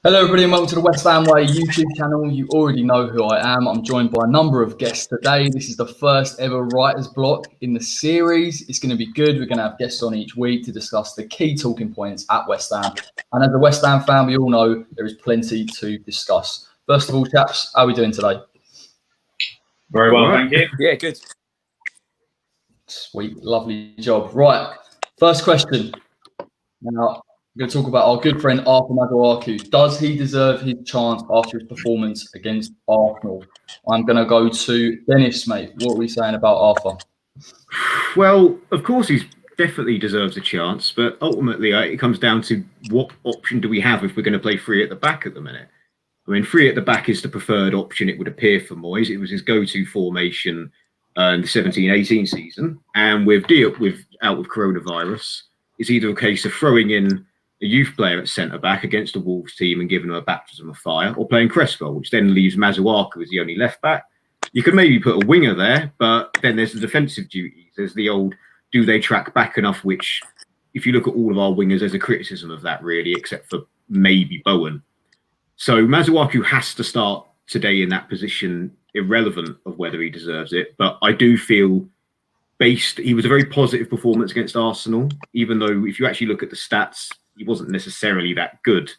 Hello everybody and welcome to the West Ham Way YouTube channel. You already know who I am. I'm joined by a number of guests today. This is the first ever writer's block in the series. It's going to be good. We're going to have guests on each week to discuss the key talking points at West Ham. And as a West Ham fan, we all know there is plenty to discuss. First of all, chaps, how are we doing today? Very well, thank you. Yeah, good. Sweet, lovely job. Right, first question. Now, we're going to talk about our good friend Arthur Masuaku. Does he deserve his chance after his performance against Arsenal? I'm going to go to Dennis, mate. What are we saying about Arthur? Well, of course, he definitely deserves a chance, but ultimately it comes down to what option do we have if we're going to play three at the back at the minute. I mean, three at the back is the preferred option, it would appear, for Moyes. It was his go-to formation in the 17-18 season. And with out with coronavirus, it's either a case of throwing in a youth player at centre-back against a Wolves team and giving them a baptism of fire, or playing Cresswell, which then leaves Masuaku as the only left-back. You could maybe put a winger there, but then there's the defensive duties. There's the old, do they track back enough, which, if you look at all of our wingers, there's a criticism of that, really, except for maybe Bowen. So Masuaku has to start today in that position, irrelevant of whether he deserves it. But I do feel he was a very positive performance against Arsenal, even though if you actually look at the stats, he wasn't necessarily that good.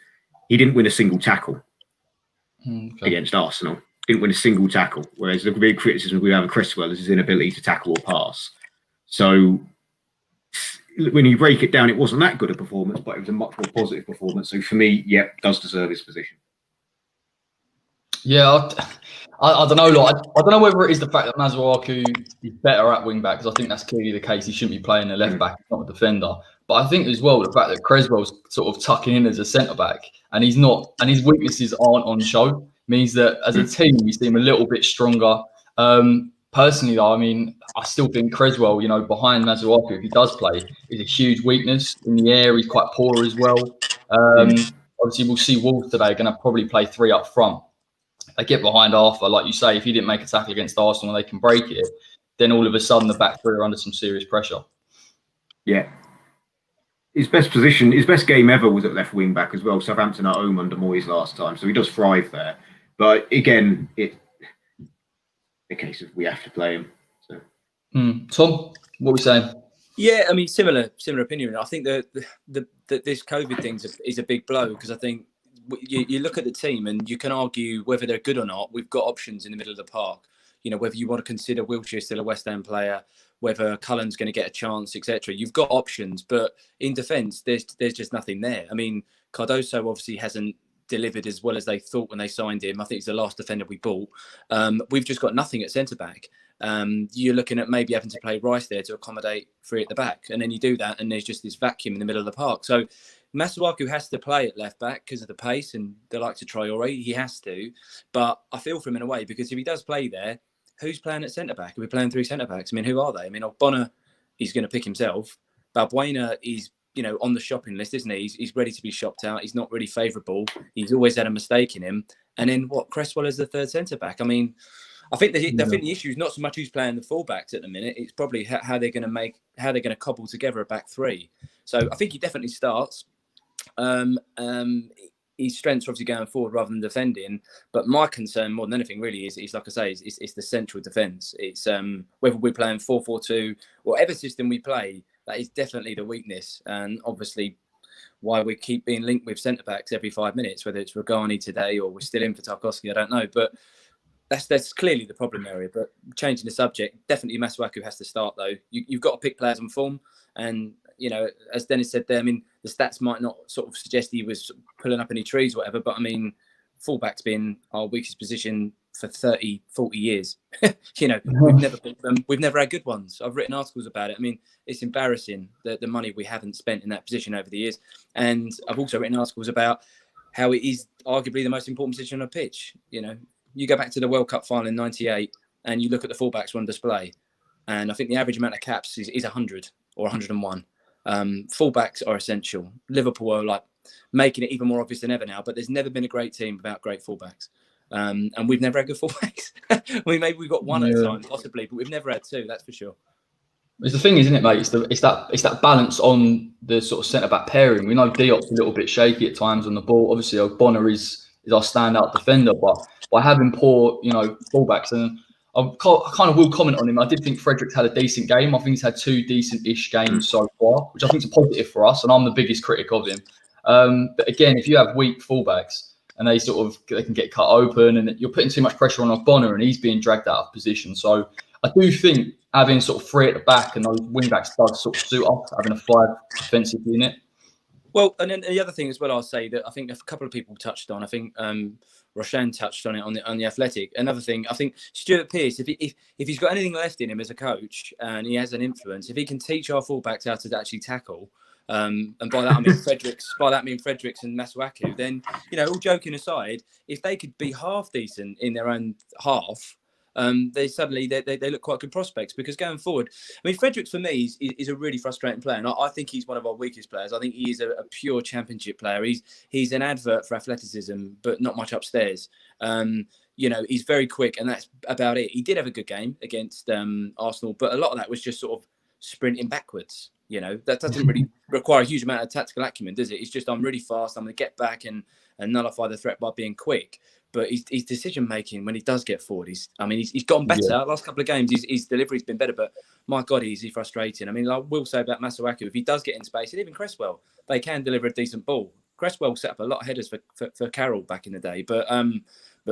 He didn't win a single tackle against Arsenal. Didn't win a single tackle. Whereas the big criticism we have of Cresswell is his inability to tackle or pass. So when you break it down, it wasn't that good a performance, but it was a much more positive performance. So for me, yeah, does deserve his position. Yeah, I don't know. Like, I don't know whether it is the fact that Masuaku is better at wing back, because I think that's clearly the case. He shouldn't be playing a left back, not a defender. But I think as well the fact that Cresswell's sort of tucking in as a centre back, and he's not, and his weaknesses aren't on show, means that as a team we seem a little bit stronger. Personally, though, I mean, I still think Cresswell, behind Masuaku, if he does play, is a huge weakness in the air. He's quite poor as well. Obviously, we'll see Wolves today going to probably play three up front. They get behind Arthur, like you say, if he didn't make a tackle against Arsenal and they can break it, then all of a sudden the back three are under some serious pressure. Yeah. His best position, his best game ever was at left wing back as well. Southampton at home under Moyes last time, so he does thrive there. But again, it's a case of we have to play him. So. Tom, what are we saying? Yeah, I mean, similar opinion. I think that this COVID thing is a big blow, because I think you look at the team and you can argue whether they're good or not. We've got options in the middle of the park. Whether you want to consider Wilshere still a West Ham player, whether Cullen's going to get a chance, etc. You've got options, but in defence, there's just nothing there. I mean, Cardoso obviously hasn't delivered as well as they thought when they signed him. I think he's the last defender we bought. We've just got nothing at centre-back. You're looking at maybe having to play Rice there to accommodate three at the back. And then you do that and there's just this vacuum in the middle of the park. So Masuaku has to play at left back because of the pace and the likes of Traore. He has to. But I feel for him in a way, because if he does play there, who's playing at centre-back? Are we playing three centre-backs? I mean, who are they? I mean, Ogbonna, he's going to pick himself. Balbuena is, on the shopping list, isn't he? He's ready to be shopped out. He's not really favourable. He's always had a mistake in him. And then Cresswell is the third centre-back. I mean, I think the issue is not so much who's playing the fullbacks at the minute. It's probably how they're going to cobble together a back three. So I think he definitely starts. His strengths are obviously going forward rather than defending. But my concern more than anything really is like I say, it's the central defence. It's whether we're playing 4-4-2, whatever system we play, that is definitely the weakness. And obviously why we keep being linked with centre-backs every 5 minutes, whether it's Rogani today or we're still in for Tarkowski, I don't know. But that's clearly the problem area. But changing the subject, definitely Masuaku has to start though. You've got to pick players on form. And, as Dennis said there, I mean, the stats might not sort of suggest he was pulling up any trees or whatever, but I mean, fullback's been our weakest position for 30, 40 years. We've never had good ones. I've written articles about it. I mean, it's embarrassing the money we haven't spent in that position over the years. And I've also written articles about how it is arguably the most important position on a pitch. You go back to the World Cup final in '98 and you look at the fullbacks on display. And I think the average amount of caps is 100 or 101. Fullbacks are essential. Liverpool are like making it even more obvious than ever now, but there's never been a great team without great fullbacks. And we've never had good fullbacks. I mean, maybe we've got one at a time, possibly, but we've never had two, that's for sure. It's the thing, isn't it, mate? It's that balance on the sort of centre back pairing. We know Diop's a little bit shaky at times on the ball. Obviously, Bonner is our standout defender, but by having poor, fullbacks, and I kind of will comment on him. I did think Fredericks had a decent game. I think he's had 2 decent-ish games so far, which I think is a positive for us, and I'm the biggest critic of him. But again, if you have weak fullbacks and they can get cut open, and you're putting too much pressure on Bonner, and he's being dragged out of position. So I do think having sort of 3 at the back and those wing backs does sort of suit us, having a 5 defensive unit. Well, and then the other thing as well, I'll say that I think a couple of people touched on. I think Roshan touched on it on the Athletic. Another thing, I think Stuart Pearce, if he's got anything left in him as a coach and he has an influence, if he can teach our fullbacks how to actually tackle, and by that I mean Fredericks and Masuaku, then all joking aside, if they could be half decent in their own half. They look quite good prospects, because going forward, I mean, Fredericks for me is a really frustrating player, and I think he's one of our weakest players. I think he is a pure championship player. He's an advert for athleticism, but not much upstairs. He's very quick, and that's about it. He did have a good game against Arsenal, but a lot of that was just sort of sprinting backwards. That doesn't really require a huge amount of tactical acumen, does it? It's just, I'm really fast, I'm going to get back and nullify the threat by being quick. But his decision making when he does get forward, he's gotten better. Yeah. Last couple of games, his delivery's been better. But my God, is he frustrating? I mean, I will say about Masuaku, if he does get in space, and even Cresswell, they can deliver a decent ball. Cresswell set up a lot of headers for Carroll back in the day. But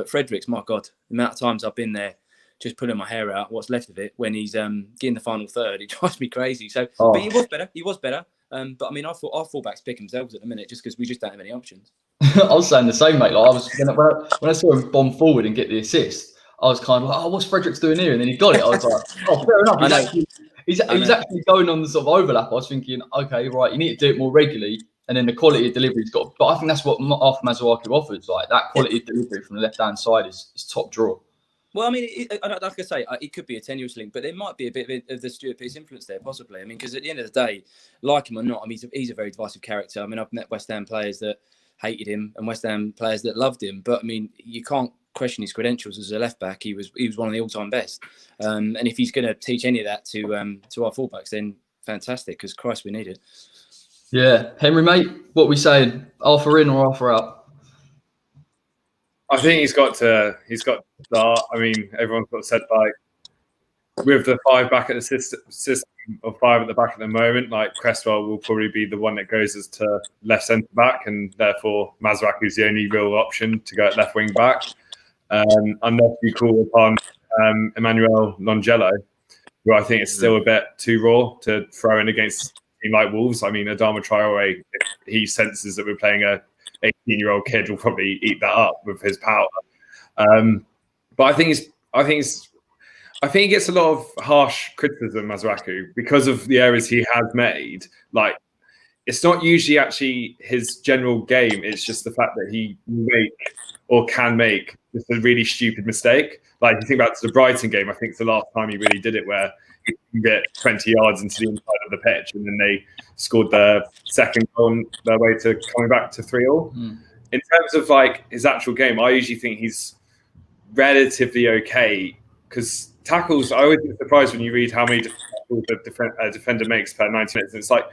Fredericks, my God, the amount of times I've been there just pulling my hair out, what's left of it, when he's getting the final third, it drives me crazy. So, But he was better. But I mean, our fullbacks pick themselves at the minute just because we just don't have any options. I was saying the same, mate. Like, when I saw him bomb forward and get the assist, I was kind of like, what's Fredericks doing here? And then he got it. I was like, fair enough. He's actually going on the sort of overlap. I was thinking, okay, right, you need to do it more regularly, and then the quality of delivery's got. But I think that's what Masuaku offers. Like, that quality of delivery from the left-hand side is top draw. Well, I mean, like I say, it could be a tenuous link, but there might be a bit of the Stuart Pearce influence there, possibly. I mean, because at the end of the day, like him or not, I mean, he's a very divisive character. I mean, I've met West Ham players that hated him and West Ham players that loved him, but I mean, you can't question his credentials as a left back. He was one of the all-time best, and if he's going to teach any of that to our fullbacks, then fantastic, because Christ, we need it. Yeah, Henry, mate, what we saying? Arthur in or Arthur out? I think he's got to start. I mean, everyone's got said, like, with the 5 back at the system of 5 at the back at the moment, like, Cresswell will probably be the one that goes as to left centre back, and therefore Masuaku is the only real option to go at left wing back, unless you call upon Emmanuel Longello, who I think is still a bit too raw to throw in against a team like Wolves. I mean, Adama Traore, if he senses that we're playing a 18-year-old kid, will probably eat that up with his power. But I think he gets a lot of harsh criticism, Masuaku, because of the errors he has made. Like, it's not usually actually his general game. It's just the fact that he can make just a really stupid mistake. Like, you think back to the Brighton game, I think it's the last time he really did it, where he can get 20 yards into the inside of the pitch, and then they scored the second goal on their way to coming back to 3-3. In terms of, like, his actual game, I usually think he's relatively okay, because tackles, I always get surprised when you read how many tackles a defender makes per 90 minutes. It's like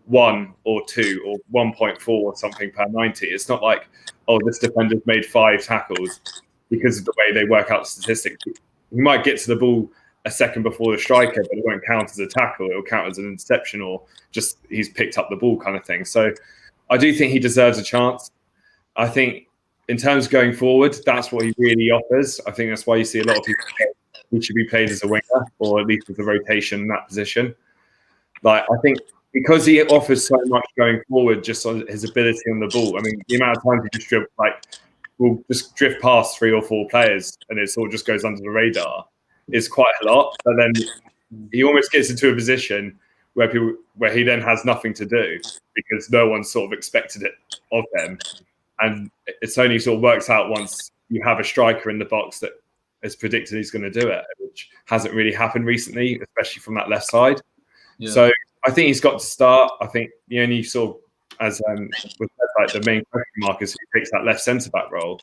1 or 2 or 1.4 or something per 90. It's not like, oh, this defender's made 5 tackles, because of the way they work out statistics. He might get to the ball a second before the striker, but it won't count as a tackle. It will count as an interception, or just he's picked up the ball kind of thing. So I do think he deserves a chance. I think in terms of going forward, that's what he really offers. I think that's why you see a lot of people say he should be played as a winger, or at least with a rotation in that position. Like, I think because he offers so much going forward, just on his ability on the ball. I mean, the amount of times he just will just drift past 3 or 4 players, and it sort of just goes under the radar. It's quite a lot. But then he almost gets into a position where he then has nothing to do, because no one sort of expected it of them. And it's only sort of works out once you have a striker in the box that is predicted he's going to do it, which hasn't really happened recently, especially from that left side. Yeah. So I think he's got to start. I think the only sort of, as was said, like, the main question mark is who takes that left centre back role.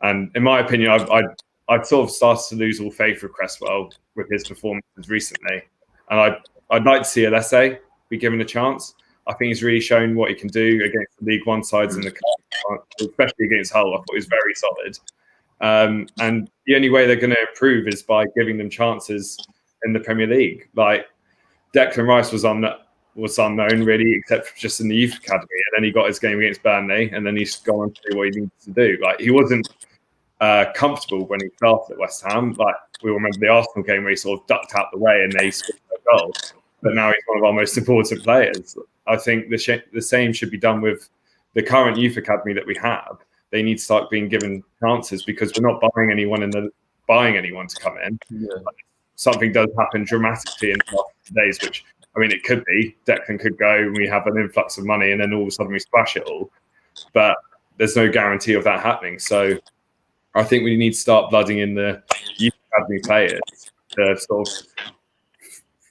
And in my opinion, I've sort of started to lose all faith with Cresswell with his performances recently. And I'd like to see Alese be given a chance. I think he's really shown what he can do against the League One sides in the cup, especially against Hull. I thought he was very solid. And the only way they're going to improve is by giving them chances in the Premier League. Like Declan Rice was unknown really, except for just in the youth academy, and then he got his game against Burnley, and then he's gone on to do what he needs to do. Like he wasn't comfortable when he started at West Ham. Like we all remember the Arsenal game where he sort of ducked out the way and they scored a goal. But now he's one of our most important players. I think the same should be done with the current youth academy that we have. They need to start being given chances because we're not buying anyone to come in. Yeah. Something does happen dramatically in the last days, which I mean, it could be Declan could go and we have an influx of money and then all of a sudden we splash it all. But there's no guarantee of that happening. So I think we need to start blooding in the youth academy players to sort of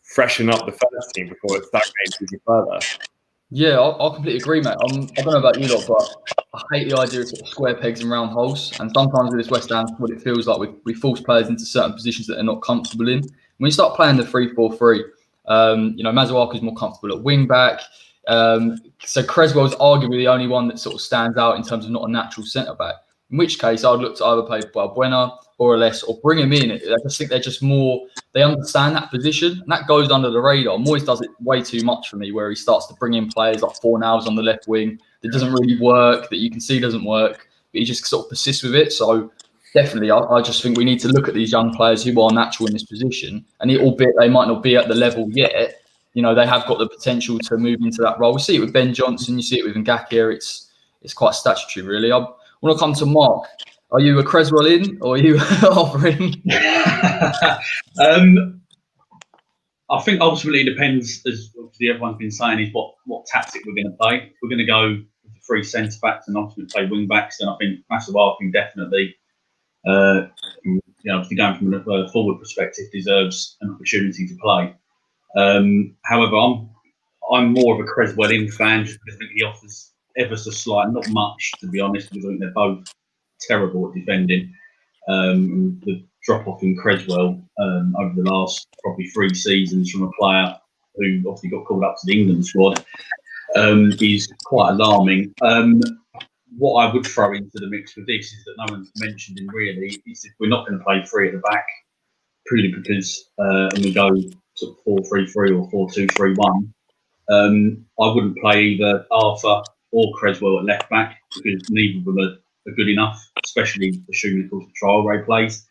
freshen up the first team before it stagnates even further. Yeah, I completely agree, mate. I don't know about you lot, but I hate the idea of sort of square pegs and round holes. And sometimes with this West Ham, what it feels like, we force players into certain positions that they're not comfortable in. When you start playing the 3-4-3, Masuaku is more comfortable at wing back. So Creswell's arguably the only one that sort of stands out in terms of not a natural centre back. In which case, I would look to either play Balbuena or Alese or bring him in. I just think they're just more, they understand that position, and that goes under the radar. Moyes does it way too much for me, where he starts to bring in players like Fornals on the left wing that doesn't really work, that you can see doesn't work, but he just sort of persists with it. So definitely, I just think we need to look at these young players who are natural in this position, and albeit they might not be at the level yet, they have got the potential to move into that role. We see it with Ben Johnson, you see it with Ngakia. It's quite statutory, really. I want to come to Mark. Are you a Creswell in or are you offering? I think ultimately it depends, as obviously everyone's been saying, is what tactic we're going to play. If we're going to go with the 3 centre backs and ultimately play wing backs, then I think Masuaku definitely, obviously going from a forward perspective, deserves an opportunity to play. However, I'm more of a Creswell in fan, just because I think he offers ever so slight, not much to be honest, because I think they're both terrible at defending. The drop off in Creswell over the last probably 3 seasons from a player who obviously got called up to the England squad is quite alarming. What I would throw into the mix with this is that no one's mentioned in really is if we're not going to play 3 at the back, purely because and we go sort of 4-3-3 or 4-2-3-1. I wouldn't play either Arthur or Creswell at left back because neither of them are good enough, especially assuming of course the trial Ray plays.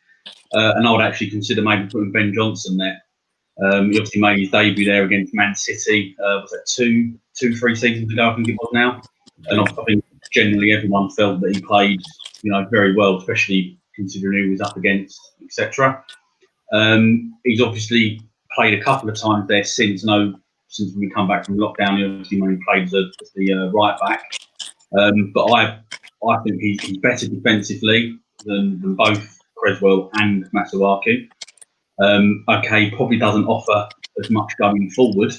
And I would actually consider maybe putting Ben Johnson there. He obviously made his debut there against Man City. Was that 2-3 seasons ago? I think it was now. And I think generally everyone felt that he played, very well, especially considering who he was up against, etc. He's obviously played a couple of times there since we come back from lockdown. He obviously mainly played as the right back. But I think he's better defensively than both Creswell and Masuaku. Okay, probably doesn't offer as much going forward.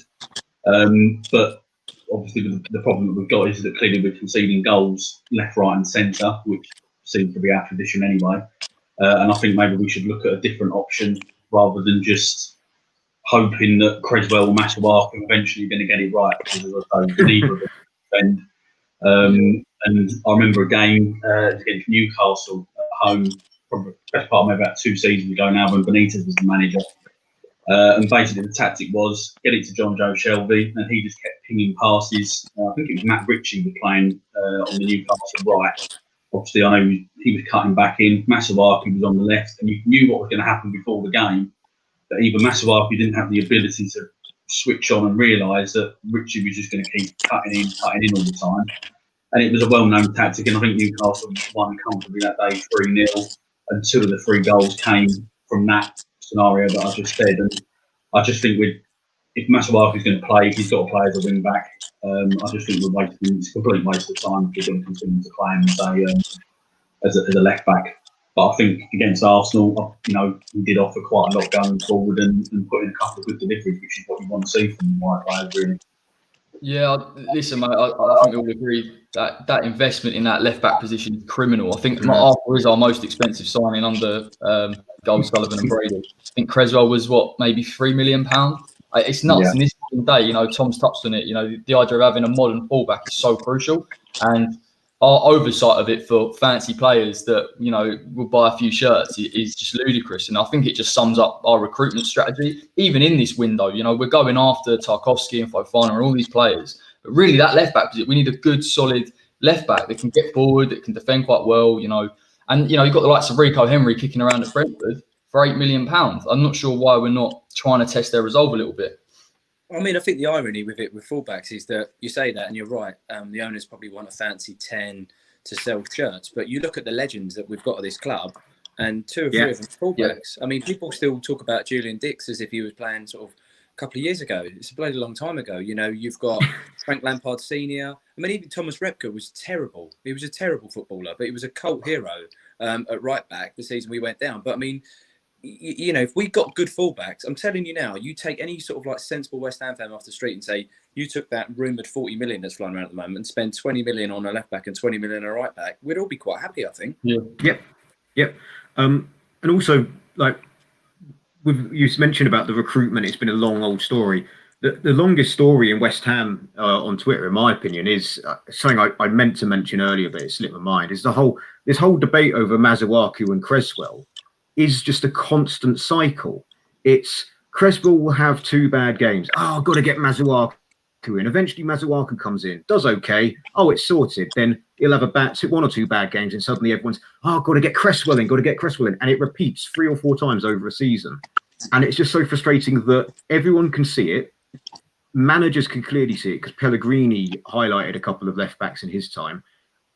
But obviously the problem that we've got is that clearly we're conceding goals left, right and centre, which seems to be our tradition anyway. And I think maybe we should look at a different option rather than just hoping that Creswell or Masuaku are eventually going to get it right, because as I say, neither of them defend. And I remember a game against Newcastle at home, probably the best part of maybe about 2 seasons ago now, when Benitez was the manager. And basically the tactic was get it to John Joe Shelby, and he just kept pinging passes. I think it was Matt Ritchie was playing on the Newcastle right. Obviously, I know he was cutting back in. Masuaku was on the left, and you knew what was going to happen before the game. That either Masuaku didn't have the ability to switch on and realise that Ritchie was just going to keep cutting in all the time. And it was a well-known tactic, and I think Newcastle won comfortably that day 3-0, and 2 of the 3 goals came from that scenario that I just said. And I just think if Masuaku is going to play, he's got to play as a wing back. I just think it's a complete waste of time if we're going to continue to play him as a left back. But I think against Arsenal, he did offer quite a lot going forward and put in a couple of good deliveries, which is what you want to see from the white players, really. Yeah, listen, mate, I think we all agree that investment in that left back position is criminal. I think Arthur is our most expensive signing under Gold, Sullivan and Brady. I think Creswell was maybe £3 million. It's nuts Yeah. in this day. You know, Tom's touched on it. You know, the idea of having a modern fullback is so crucial, and our oversight of it for fancy players that, you know, will buy a few shirts is just ludicrous. And I think it just sums up our recruitment strategy, even in this window. You know, we're going after Tarkowski and Fofana and all these players, but really that left back, we need a good, solid left back that can get forward, that can defend quite well, you know. And, you know, you've got the likes of Rico Henry kicking around at Brentford for £8 million. I'm not sure why we're not trying to test their resolve a little bit. I mean, I think the irony with it with fullbacks is that you say that, and you're right. The owners probably want a fancy 10 to sell shirts, but you look at the legends that we've got at this club, and 2 or 3 of them fullbacks. I mean, people still talk about Julian Dix as if he was playing sort of a couple of years ago. It's a bloody long time ago. You know, you've got Frank Lampard Senior. I mean, even Thomas Repka was terrible. He was a terrible footballer, but he was a cult hero at right back the season we went down. But I mean, you know, if we got good fullbacks, I'm telling you now, you take any sort of like sensible West Ham fan off the street and say, you took that rumoured 40 million that's flying around at the moment and spend 20 million on a left back and 20 million on a right back, we'd all be quite happy, I think. Yep. And also, like, you mentioned about the recruitment, it's been a long old story. The longest story in West Ham on Twitter, in my opinion, is something I meant to mention earlier, but it slipped my mind, is this whole debate over Masuaku and Cresswell is just a constant cycle. It's Cresswell will have 2 bad games. Oh, I've got to get Masuaku in. Eventually Masuaku comes in, does okay. Oh, it's sorted. Then he'll have 1 or 2 bad games, and suddenly everyone's, oh, got to get Cresswell in. And it repeats 3 or 4 times over a season. And it's just so frustrating that everyone can see it. Managers can clearly see it, because Pellegrini highlighted a couple of left backs in his time.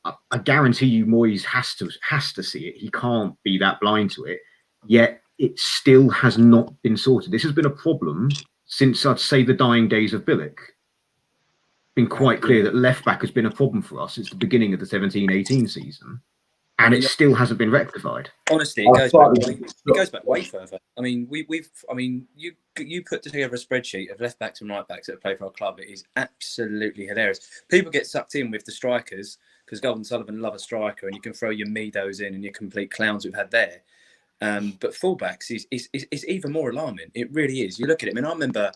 I guarantee you Moyes has to see it. He can't be that blind to it. Yet it still has not been sorted. This has been a problem since, I'd say, the dying days of Billick. Been quite clear that left back has been a problem for us since the beginning of the 17-18 season, and it still hasn't been rectified. Honestly, it goes back way further. I mean, you put together a spreadsheet of left backs and right backs that play for our club. It is absolutely hilarious. People get sucked in with the strikers because Golden Sullivan love a striker, and you can throw your Midos in and your complete clowns we've had there. But fullbacks is even more alarming. It really is. You look at it. I mean, I remember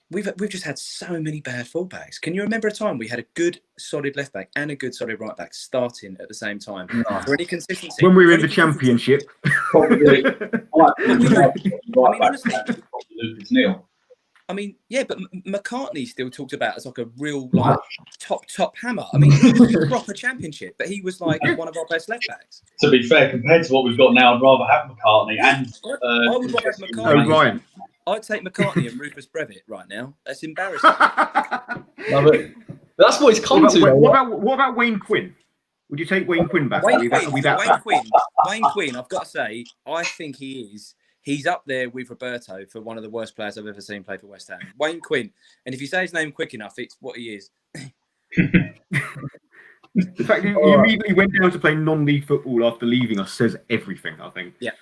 we've just had so many bad fullbacks. Can you remember a time we had a good solid left back and a good solid right back starting at the same time? No. For any consistency, When we were in the Championship. I mean, yeah, but McCartney still talked about as like a real like top hammer. I mean, he was a proper Championship, but he was like one of our best left backs. To be fair, compared to what we've got now, I'd rather have McCartney and I would rather have McCartney. Ryan. I'd take McCartney and Rufus Brevitt right now. That's embarrassing. No, but that's what it's come to. What about Wayne Quinn? Would you take Wayne Quinn back? Wayne Quinn, I've got to say, I think he's up there with Roberto for one of the worst players I've ever seen play for West Ham. Wayne Quinn. And if you say his name quick enough, it's what he is. The fact that he immediately went down to play non-league football after leaving us says everything, I think. Yeah.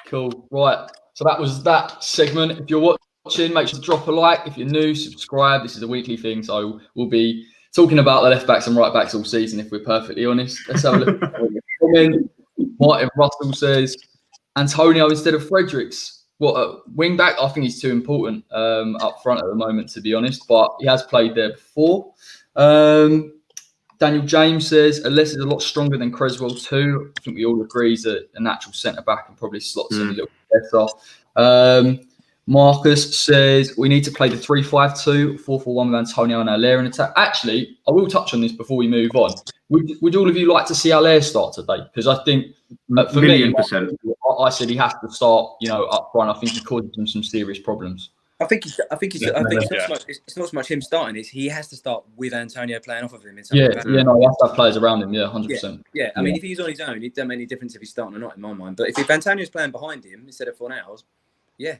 Cool. Right. So that was that segment. If you're watching, make sure to drop a like. If you're new, subscribe. This is a weekly thing, so we'll be talking about the left backs and right backs all season, if we're perfectly honest. Let's have a look. Martin Russell says, Antonio instead of Fredericks. What, wing back? I think he's too important up front at the moment, to be honest, but he has played there before. Daniel James says, unless it's a lot stronger than Cresswell too. I think we all agree he's a natural centre-back and probably slots in a little bit better. Marcus says, we need to play the 3-5-2, 4-4-1 with Antonio and Allaire in attack. Actually, I will touch on this before we move on. Would all of you like to see Allaire start today? Because I think, for me, I said he has to start, up front. I think he caused them some serious problems. I think it's not so much him starting. It's he has to start with Antonio playing off of him. He has to have players around him. 100%. Yeah. I mean, if he's on his own, it doesn't make any difference if he's starting or not, in my mind. But if Antonio's playing behind him instead of Fornals,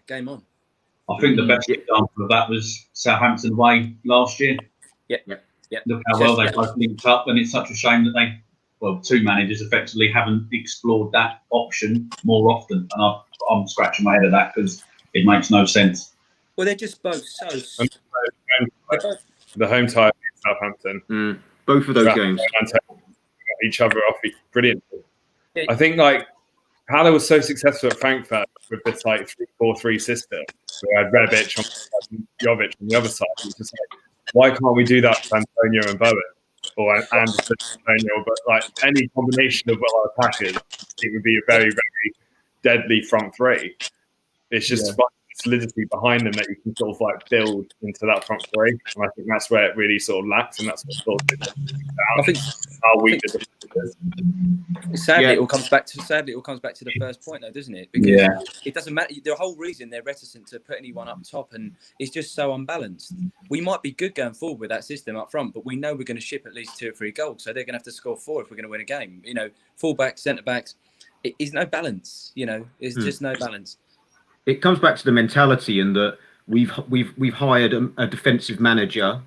game on. I think the best example of that was Southampton away last year. Yeah. Look how well they both linked up, and it's such a shame that two managers effectively haven't explored that option more often. And I'm scratching my head at that because it makes no sense. Well, they're just both so. The home tie against Southampton. Both of those games. Each other off brilliant. I think how they were so successful at Frankfurt with this 3-4-3 system. we had Rebic and Jovic on the other side. It's just like, why can't we do that with Antonio and Bowen? Or Anderson, Antonio, but like any combination of our attackers, it would be a very, very deadly front three. It's just finding solidity behind them that you can sort of like build into that front three, and I think that's where it really sort of lacks, and that's what sort of I think how weak the defense is. Sadly, it all comes back to the first point, though, doesn't it? Because it doesn't matter. The whole reason they're reticent to put anyone up top, and it's just so unbalanced. We might be good going forward with that system up front, but we know we're going to ship at least 2 or 3 goals, so they're going to have to score 4 if we're going to win a game. You know, fullbacks, centre backs, it is no balance. You know, it's just no balance. It comes back to the mentality, and that we've hired a defensive manager.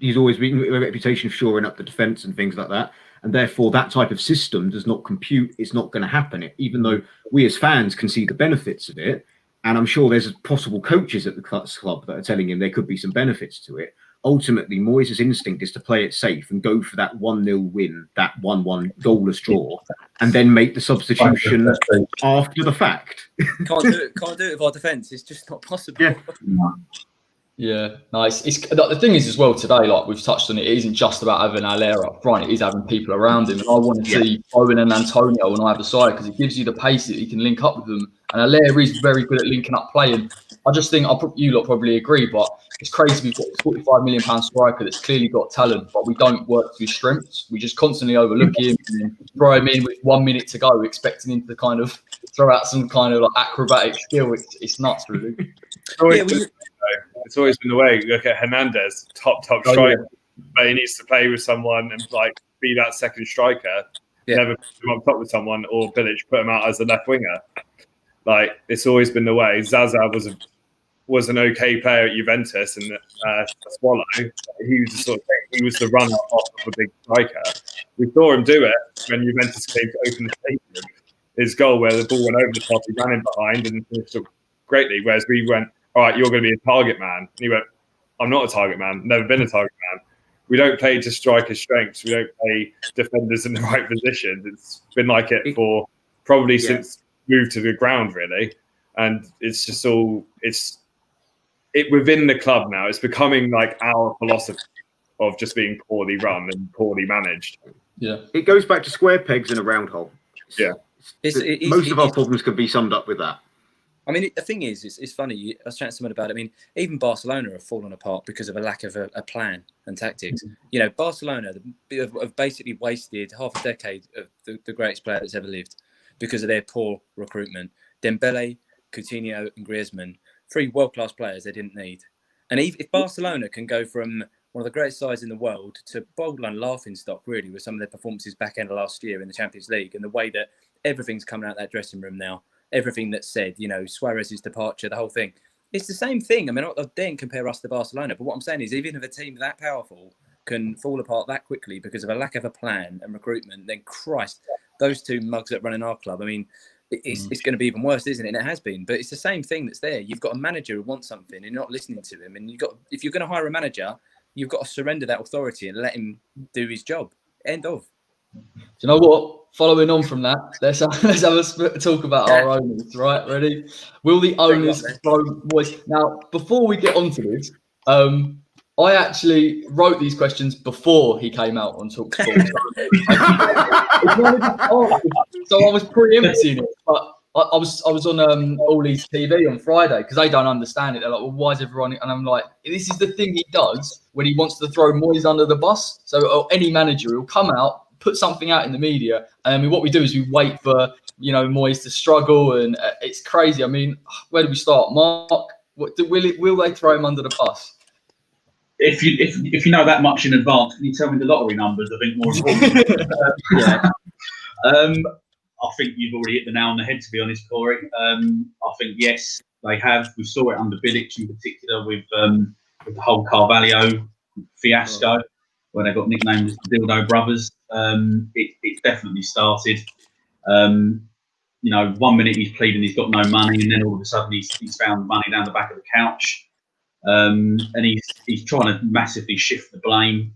He's always been a reputation of shoring up the defence and things like that, and therefore that type of system does not compute. It's not going to happen. Even though we as fans can see the benefits of it, and I'm sure there's possible coaches at the club that are telling him there could be some benefits to it. Ultimately, Moyes' instinct is to play it safe and go for that 1-0 win, that 1-1 goalless draw, and then make the substitution after the fact. Can't do it with our defence. It's just not possible. Yeah, nice. It's the thing is as well today, like we've touched on it isn't just about having Allaire up front, it is having people around him. And I want to see Owen and Antonio on either side because it gives you the pace that you can link up with them. And Allaire is very good at linking up play. And I just think you lot probably agree, but it's crazy we've got a £45 million striker that's clearly got talent, but we don't work to his strengths. We just constantly overlook him and throw him in with 1 minute to go, expecting him to kind of throw out some kind of like acrobatic skill. It's nuts, really. It's always been the way. Look at Hernandez, top striker, but he needs to play with someone and like be that second striker. Never put him on top with someone, or Bilic put him out as a left winger. Like it's always been the way. Zaza was an okay player at Juventus and Swallow. He was the sort of thing. He was the runner off of a big striker. We saw him do it when Juventus came to open the stadium. His goal where the ball went over the top, he ran in behind and finished up greatly. Whereas we went, all right, you're going to be a target man. And he went, I'm not a target man. Never been a target man. We don't play to strikers' strengths. We don't play defenders in the right positions. It's been like it for probably since moved to the ground, really. And it's just all within the club now. It's becoming like our philosophy of just being poorly run and poorly managed. Yeah, it goes back to square pegs in a round hole. Most of our problems could be summed up with that. I mean, the thing is, it's funny. I was chatting to someone about it. I mean, even Barcelona have fallen apart because of a lack of a plan and tactics. You know, Barcelona have basically wasted half a decade of the greatest player that's ever lived because of their poor recruitment. Dembele, Coutinho and Griezmann, 3 world-class players they didn't need. And if Barcelona can go from one of the greatest sides in the world to borderline laughing stock, really, with some of their performances back end of last year in the Champions League and the way that everything's coming out of that dressing room now, everything that's said, you know, Suarez's departure, the whole thing. It's the same thing. I mean, I daren't compare us to Barcelona, but what I'm saying is even if a team that powerful can fall apart that quickly because of a lack of a plan and recruitment, then Christ, those 2 mugs that run in our club, I mean, it's going to be even worse, isn't it? And it has been, but it's the same thing that's there. You've got a manager who wants something and you're not listening to him. And if you're going to hire a manager, you've got to surrender that authority and let him do his job. End of. Do you know what? Following on from that, let's have a talk about our owners, right? Ready? Will the owners throw Moyes? Now, before we get onto this, I actually wrote these questions before he came out on TalkSport. So I was preempting it, but I was on Ollie's TV on Friday because they don't understand it. They're like, well, why is everyone? And I'm like, this is the thing he does when he wants to throw Moyes under the bus. So any manager will come out, put something out in the media, and what we do is we wait for Moyes to struggle, and it's crazy. I mean, where do we start, Mark? Will they throw him under the bus? If you know that much in advance, can you tell me the lottery numbers? I think more important. I think you've already hit the nail on the head, to be honest, Corey. I think, yes, they have. We saw it under Bilic in particular with the whole Carvalho fiasco, where they got nicknamed as the Dildo Brothers. It definitely started. 1 minute he's pleading he's got no money, and then all of a sudden he's found the money down the back of the couch. And he's trying to massively shift the blame,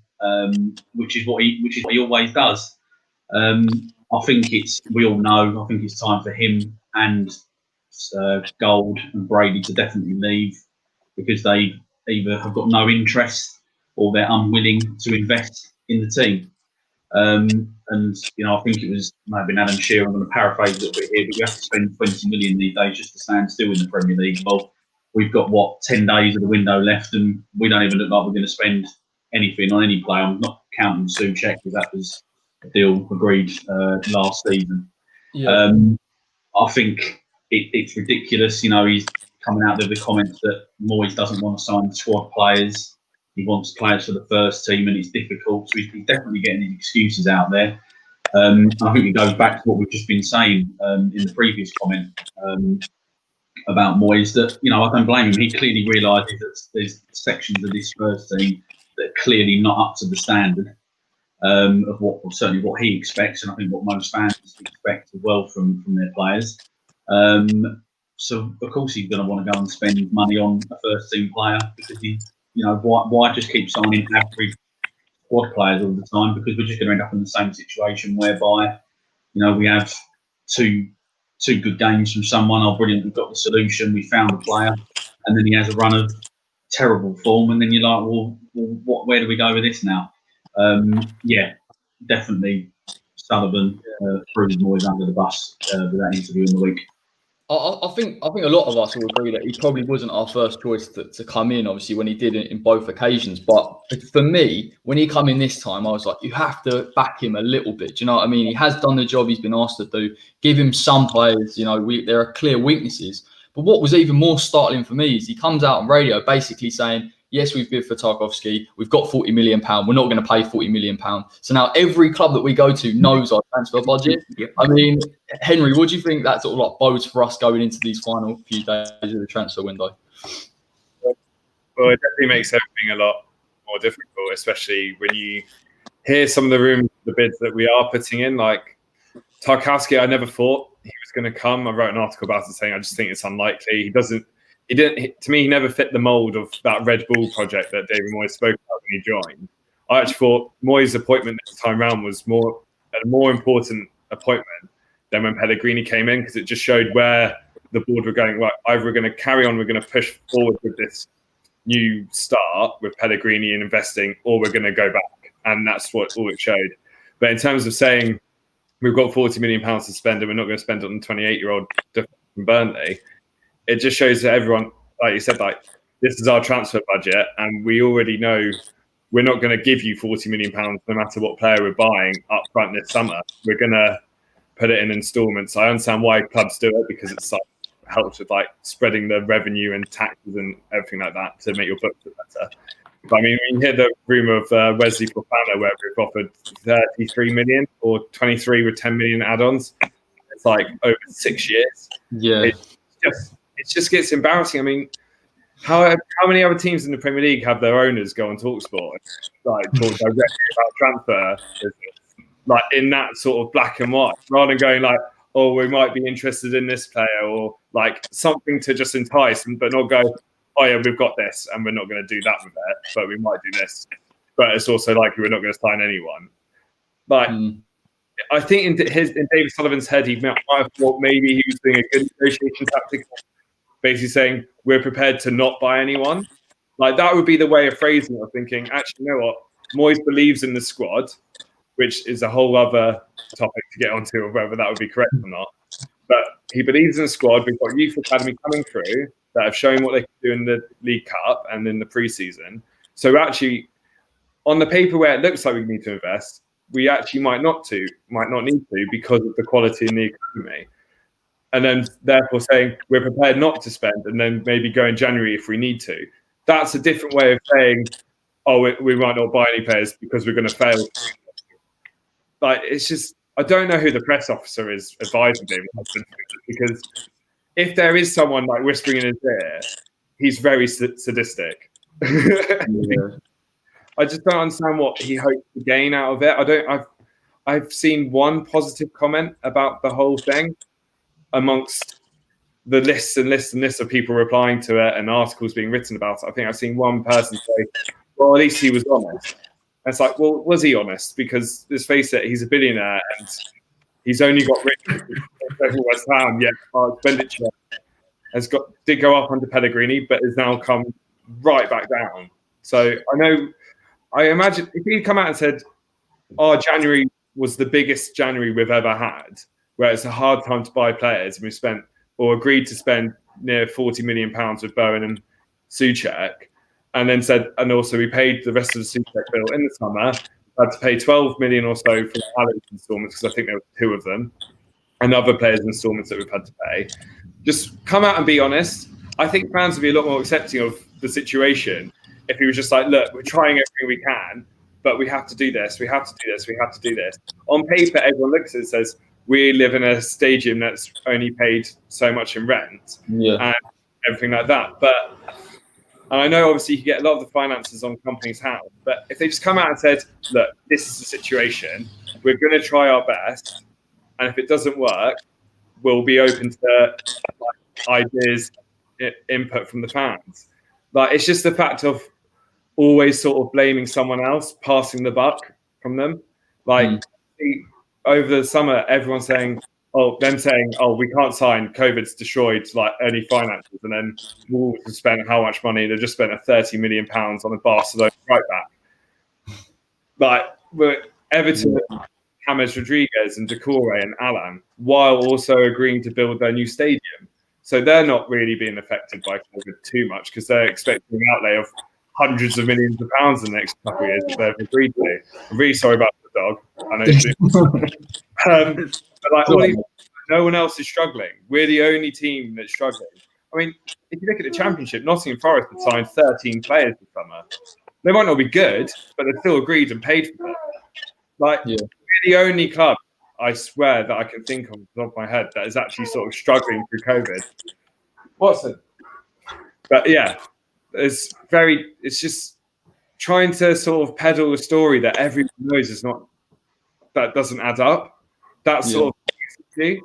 which is what he always does. I think we all know. I think it's time for him and Gold and Brady to definitely leave because they either have got no interest or they're unwilling to invest in the team. And I think it was maybe Adam Shearer. I'm going to paraphrase a little bit here, but you have to spend 20 million these days just to stand still in the Premier League. Well, we've got 10 days of the window left, and we don't even look like we're going to spend anything on any player. I'm not counting Souček because that was a deal agreed last season. Yeah. I think it's ridiculous. He's coming out with the comments that Moyes doesn't want to sign squad players. He wants players for the first team, and it's difficult. So he's definitely getting his excuses out there. I think it goes back to what we've just been saying in the previous comment about Moyes. That I don't blame him. He clearly realises that there's sections of this first team that are clearly not up to the standard of certainly what he expects, and I think what most fans expect as well from their players. So of course he's going to want to go and spend money on a first team player because why just keep signing average squad players all the time? Because we're just going to end up in the same situation whereby, we have two good games from someone. Oh, brilliant! We've got the solution. We found a player, and then he has a run of terrible form, and then you're like, well where do we go with this now? Yeah, definitely Sullivan threw Moyes under the bus with that interview in the week. I think a lot of us will agree that he probably wasn't our first choice to come in, obviously, when he did it in both occasions. But for me, when he come in this time, I was like, you have to back him a little bit. Do you know what I mean? He has done the job he's been asked to do. Give him some players. There are clear weaknesses. But what was even more startling for me is he comes out on radio basically saying, yes, we've bid for Tarkowski. We've got £40 million. We're not going to pay £40 million. So now every club that we go to knows our transfer budget. Yep. I mean, Henry, what do you think that sort of bodes for us going into these final few days of the transfer window? Well, it definitely makes everything a lot more difficult, especially when you hear some of the rumours, the bids that we are putting in. Like Tarkowski, I never thought he was going to come. I wrote an article about it saying I just think it's unlikely. To me, he never fit the mould of that Red Bull project that David Moyes spoke about when he joined. I actually thought Moyes' appointment this time round was a more important appointment than when Pellegrini came in, because it just showed where the board were going. Right, either we're going to carry on, we're going to push forward with this new start with Pellegrini and investing, or we're going to go back. And that's all it showed. But in terms of saying we've got £40 million to spend and we're not going to spend it on the 28-year-old from Burnley, it just shows that everyone, like you said, this is our transfer budget, and we already know we're not going to give you £40 million no matter what player we're buying up front this summer. We're going to put it in instalments. I understand why clubs do it, because it's helps with spreading the revenue and taxes and everything like that to make your books look better. But I mean, when you hear the rumour of Wesley Fofana, where we've offered 33 million or 23 with 10 million add-ons, it's over 6 years. Yeah. It just gets embarrassing. I mean, how many other teams in the Premier League have their owners go on TalkSport and talk directly about transfer business, in that sort of black and white, rather than going oh, we might be interested in this player, or something to just entice, but not go, oh yeah, we've got this and we're not going to do that with it, but we might do this. But it's also we're not going to sign anyone. I think in David Sullivan's head, he might have thought maybe he was doing a good negotiation tactic, basically saying we're prepared to not buy anyone. That would be the way of phrasing it, of thinking, actually, you know what? Moyes believes in the squad, which is a whole other topic to get onto, of whether that would be correct or not. But he believes in the squad. We've got youth academy coming through that have shown what they can do in the League Cup and in the pre-season. So actually, on the paper where it looks like we need to invest, we actually might not need to, because of the quality in the academy. And then therefore saying we're prepared not to spend, and then maybe go in January if we need to. That's a different way of saying, oh, we might not buy any players because we're going to fail. It's just, I don't know who the press officer is advising David Hudson, because if there is someone whispering in his ear, he's very sadistic. Yeah. I just don't understand what he hopes to gain out of it. I've seen one positive comment about the whole thing amongst the lists and lists and lists of people replying to it and articles being written about it. I think I've seen one person say, well, at least he was honest. And it's well, was he honest? Because let's face it, he's a billionaire and he's only got rich over West Ham, yet our expenditure did go up under Pellegrini, but has now come right back down. So I imagine if he'd come out and said, "Oh, January was the biggest January we've ever had, where it's a hard time to buy players, and we spent or agreed to spend near £40 million with Bowen and Souček," and then said, and also we paid the rest of the Souček bill in the summer, had to pay 12 million or so for Alex instalments, because I think there were 2 of them, and other players' instalments that we've had to pay. Just come out and be honest. I think fans would be a lot more accepting of the situation if he was just like, look, we're trying everything we can, but we have to do this, we have to do this, we have to do this. On paper, everyone looks at it and says, we live in a stadium that's only paid so much in rent and everything like that. But and I know obviously you get a lot of the finances on companies' house, but if they just come out and said, look, this is the situation, we're going to try our best, and if it doesn't work, we'll be open to ideas, input from the fans. Like, it's just the fact of always sort of blaming someone else, passing the buck from them. Like over the summer, everyone's saying, we can't sign, COVID's destroyed like early finances, and then Wolves have spent how much money? They just spent £30 million on a Barcelona right back. Like Everton, James Rodriguez and Decore and Alan, while also agreeing to build their new stadium. So they're not really being affected by COVID too much, because they're expecting an outlay of hundreds of millions of pounds in the next couple of years that they've agreed to. I'm really sorry about the dog. I know. But like, no one else is struggling. We're the only team that's struggling. I mean, if you look at the Championship, Nottingham Forest have signed 13 players this summer. They might not be good, but they're still agreed and paid for it. Like, we're the only club, I swear, that I can think of off the top of my head that is actually sort of struggling through COVID. Watson. But yeah, it's just trying to sort of peddle a story that everyone knows that doesn't add up. That's sort of easy.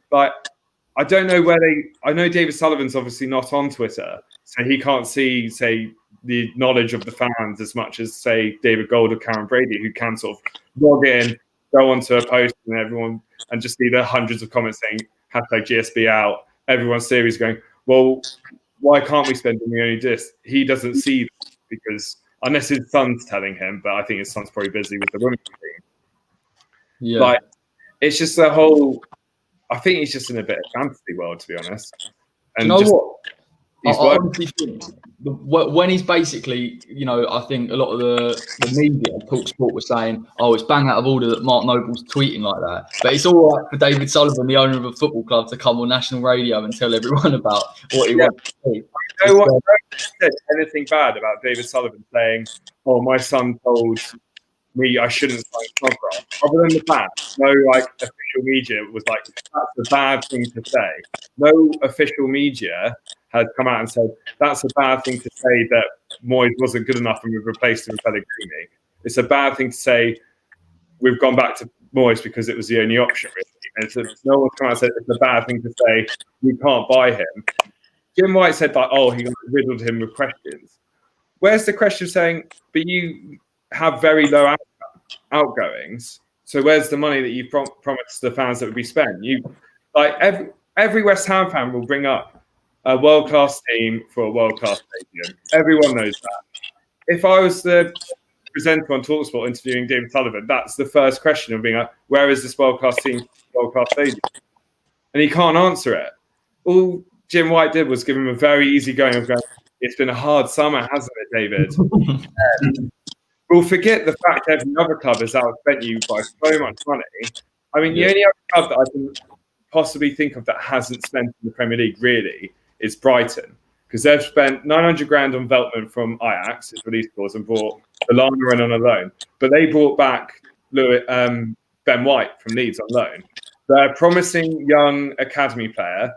But I don't know I know David Sullivan's obviously not on Twitter, so he can't see, say, the knowledge of the fans as much as, say, David Gold or Karen Brady, who can sort of log in, go onto a post and just see the hundreds of comments saying #GSB out. Everyone's series going, well, why can't we spend money on this? He doesn't see that, because unless his son's telling him, but I think his son's probably busy with the women's team. Yeah. Like, it's just the whole. I think he's just in a bit of fantasy world, to be honest. And you know what? I honestly think when he's basically, I think a lot of the media, Talk Sport, was saying, "Oh, it's bang out of order that Mark Noble's tweeting like that." But it's all right for David Sullivan, the owner of a football club, to come on national radio and tell everyone about what he wants to do. You know what? No one said anything bad about David Sullivan saying, "Oh, my son told me I shouldn't sign Snodgrass." Other than the fact, no official media was like, that's a bad thing to say. No official media has come out and said that's a bad thing to say that Moyes wasn't good enough and we've replaced him with Pellegrini. It's a bad thing to say we've gone back to Moyes because it was the only option, really. And no one's come out and said it's a bad thing to say we can't buy him. Jim White said he riddled him with questions. Where's the question saying, but you have very low outgoings, so where's the money that you promised the fans that would be spent? Every West Ham fan will bring up a world-class team for a world-class stadium. Everyone knows that. If I was the presenter on TalkSport interviewing David Sullivan, that's the first question of being like, where is this world-class team, world-class stadium? And he can't answer it. All Jim White did was give him a very easy going of going, it's been a hard summer, hasn't it, David? We'll forget the fact every other club has outspent you by so much money. I mean, the only other club that I can possibly think of that hasn't spent in the Premier League really is Brighton, because they've spent 900 grand on Veltman from Ajax, his release clause, and brought Lallana in on a loan. But they brought back Ben White from Leeds on loan. They're a promising young academy player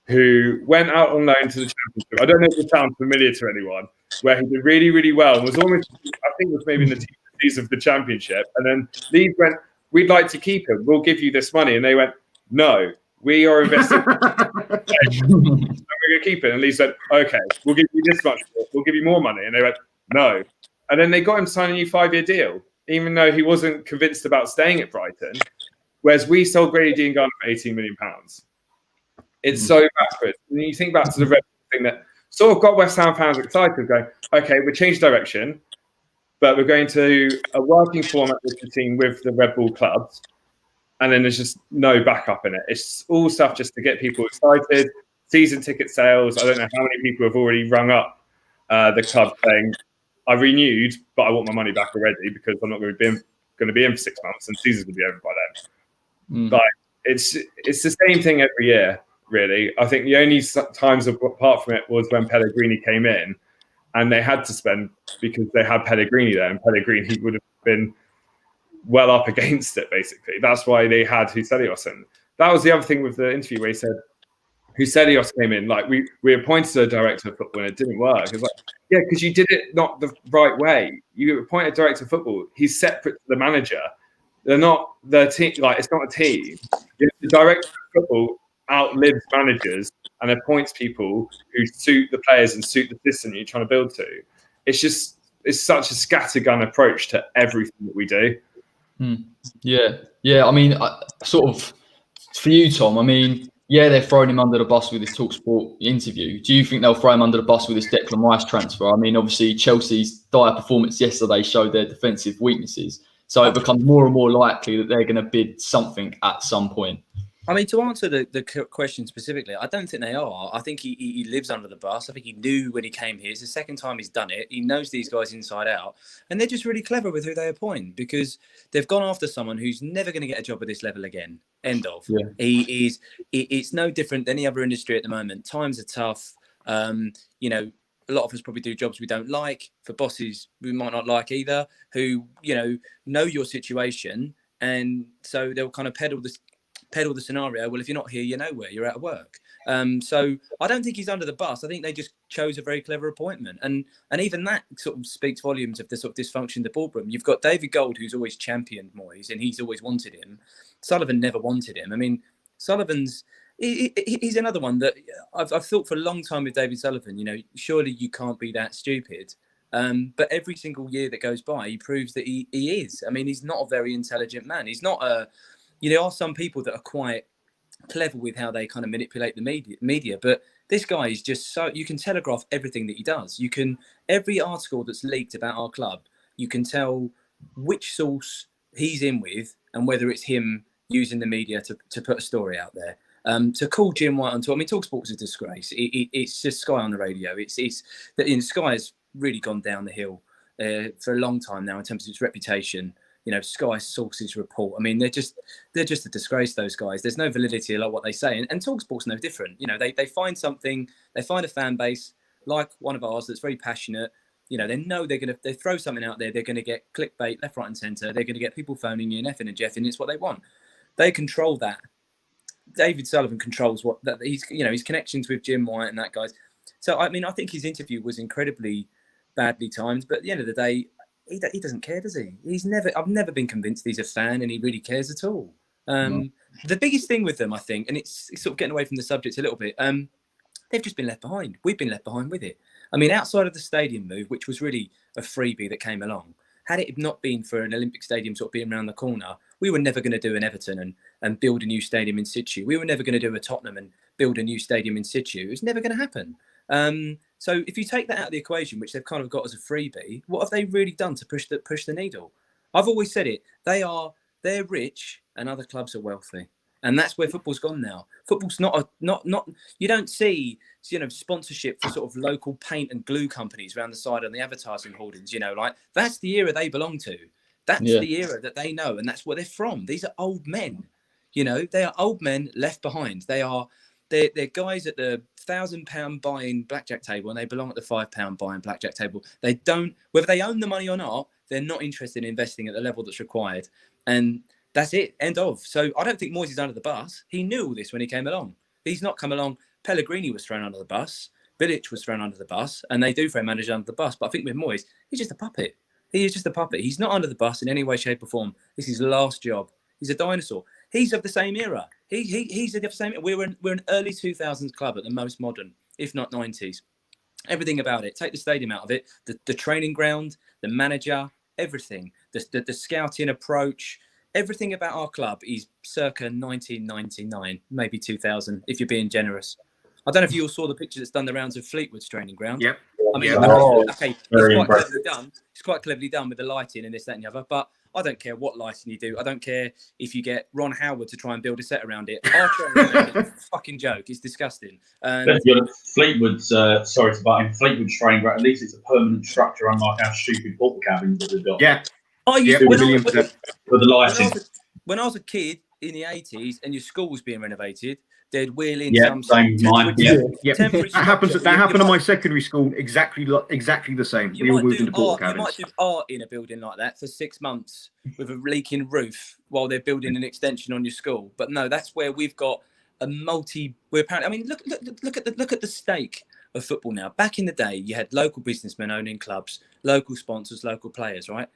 who went out on loan to the Championship. I don't know if it sounds familiar to anyone, where he did really, really well and was almost, I think it was maybe in the season of the Championship. And then Leeds went, we'd like to keep him. We'll give you this money. And they went, no, we are investing. We're going to keep it. And Leeds said, okay, we'll give you this much more. We'll give you more money. And they went, no. And then they got him to sign a new 5-year deal, even though he wasn't convinced about staying at Brighton. Whereas we sold Grady Diangana for £18 million. It's so bad. backwards. And you think back to the Red Bull thing that sort of got West Ham fans excited, going, okay, we changed direction, but we're going to a working format with the team with the Red Bull clubs. And then there's just no backup in it. It's all stuff just to get people excited. Season ticket sales. I don't know how many people have already rung up the club saying, I renewed, but I want my money back already because I'm not going to be in for 6 months and season's going to be over by then. But it's the same thing every year, really. I think the only times apart from it was when Pellegrini came in and they had to spend because they had Pellegrini there, and Pellegrini would have been well up against it, basically. That's why they had Huselios in. That was the other thing with the interview where he said Huselios came in, like we appointed a director of football and it didn't work. It's like, yeah, because you did it not the right way. You appoint a director of football, he's separate to the manager. They're not the team, like it's not a team. The director of football outlives managers and appoints people who suit the players and suit the system you're trying to build to. It's such a scattergun approach to everything that we do. Yeah. I mean, sort of for you, Tom. I mean, yeah, they're throwing him under the bus with this TalkSport interview. Do you think they'll throw him under the bus with this Declan Rice transfer? I mean, obviously Chelsea's dire performance yesterday showed their defensive weaknesses, so it becomes more and more likely that they're going to bid something at some point. I mean, to answer the question specifically, I don't think they are. I think he lives under the bus. I think he knew when he came here. It's the second time he's done it. He knows these guys inside out. And they're just really clever with who they appoint because they've gone after someone who's never going to get a job at this level again. End of. Yeah. It's no different than any other industry at the moment. Times are tough. You know, a lot of us probably do jobs we don't like. For bosses we might not like either, who, you know your situation. And so they'll kind of peddle the scenario. Well, if you're not here, you're nowhere. You're out of work. So I don't think he's under the bus. I think they just chose a very clever appointment, and even that sort of speaks volumes of the sort of dysfunction in the boardroom. You've got David Gold, who's always championed Moyes, and he's always wanted him. Sullivan never wanted him. I mean, Sullivan's he's another one that I've thought for a long time with David Sullivan. You know, surely you can't be that stupid. But every single year that goes by, he proves that he is. I mean, he's not a very intelligent man. He's not a there are some people that are quite clever with how they kind of manipulate the media, but this guy is just so, you can telegraph everything that he does. Every article that's leaked about our club, you can tell which source he's in with and whether it's him using the media to put a story out there. To call Jim White on talk, I mean, TalkSport's a disgrace. It's just Sky on the radio. Sky has really gone down the hill for a long time now in terms of its reputation. You know, Sky sources report. I mean, they're just a disgrace, those guys. There's no validity in what they say. And TalkSport's no different. You know, they find something, they find a fan base like one of ours that's very passionate. You know, they throw something out there, they're going to get clickbait left, right and centre. They're going to get people phoning in, effing and jeffing. It's what they want. They control that. David Sullivan controls his connections with Jim White and that guys. So, I mean, I think his interview was incredibly badly timed. But at the end of the day, he doesn't care, does he? I've never been convinced he's a fan and he really cares at all. The biggest thing with them, I think, and it's sort of getting away from the subject a little bit, they've just been left behind. We've been left behind with it. I mean, outside of the stadium move, which was really a freebie that came along, had it not been for an Olympic Stadium sort of being around the corner, we were never going to do an Everton and build a new stadium in situ. We were never going to do a Tottenham and build a new stadium in situ. It was never going to happen. So if you take that out of the equation, which they've kind of got as a freebie, what have they really done to push the needle? I've always said it. They're rich and other clubs are wealthy. And that's where football's gone now. Football's not you don't see, sponsorship for sort of local paint and glue companies around the side on the advertising hoardings, like that's the era they belong to. That's the era that they know. And that's where they're from. These are old men, they are old men left behind. They're guys at the £1,000 buy-in blackjack table and they belong at the £5 buy-in blackjack table. They don't, whether they own the money or not, they're not interested in investing at the level that's required. And that's it, end of. So I don't think Moyes is under the bus. He knew all this when he came along. He's not come along. Pellegrini was thrown under the bus. Bilic was thrown under the bus. And they do throw managers under the bus. But I think with Moyes, he's just a puppet. He is just a puppet. He's not under the bus in any way, shape or form. This is his last job. He's a dinosaur. He's of the same era. He's of the same era. We're an early 2000s club at the most modern, if not 90s. Everything about it. Take the stadium out of it. The training ground, the manager, everything. The scouting approach. Everything about our club is circa 1999, maybe 2000, if you're being generous. I don't know if you all saw the picture that's done the rounds of Fleetwood's training ground. Yep. I mean, Yeah. okay, Very it's quite impressive. cleverly done. It's quite cleverly done with the lighting and this, that, and the other. But I don't care what lighting you do. I don't care if you get Ron Howard to try and build a set around it. Our training ground is a fucking joke. It's disgusting. And Fleetwood's, sorry to butt in, Fleetwood's training ground, at least it's a permanent structure, unlike our stupid portal cabins that we've got. Yeah. I used Yeah, when, I, 1 million when, percent. With the lighting. when I was a kid in the 80s and your school was being renovated, they'd wheel in Yeah, some same as mine. Yeah. temporary That happened structure. at my secondary school. Exactly the same. We all moved into porta You might cabins. do art in a building like that for 6 months with a leaking roof while they're building an extension on your school. But no, that's where we've got a we're apparently. I mean, look at the stake of football now. Back in the day, you had local businessmen owning clubs, local sponsors, local players. Right?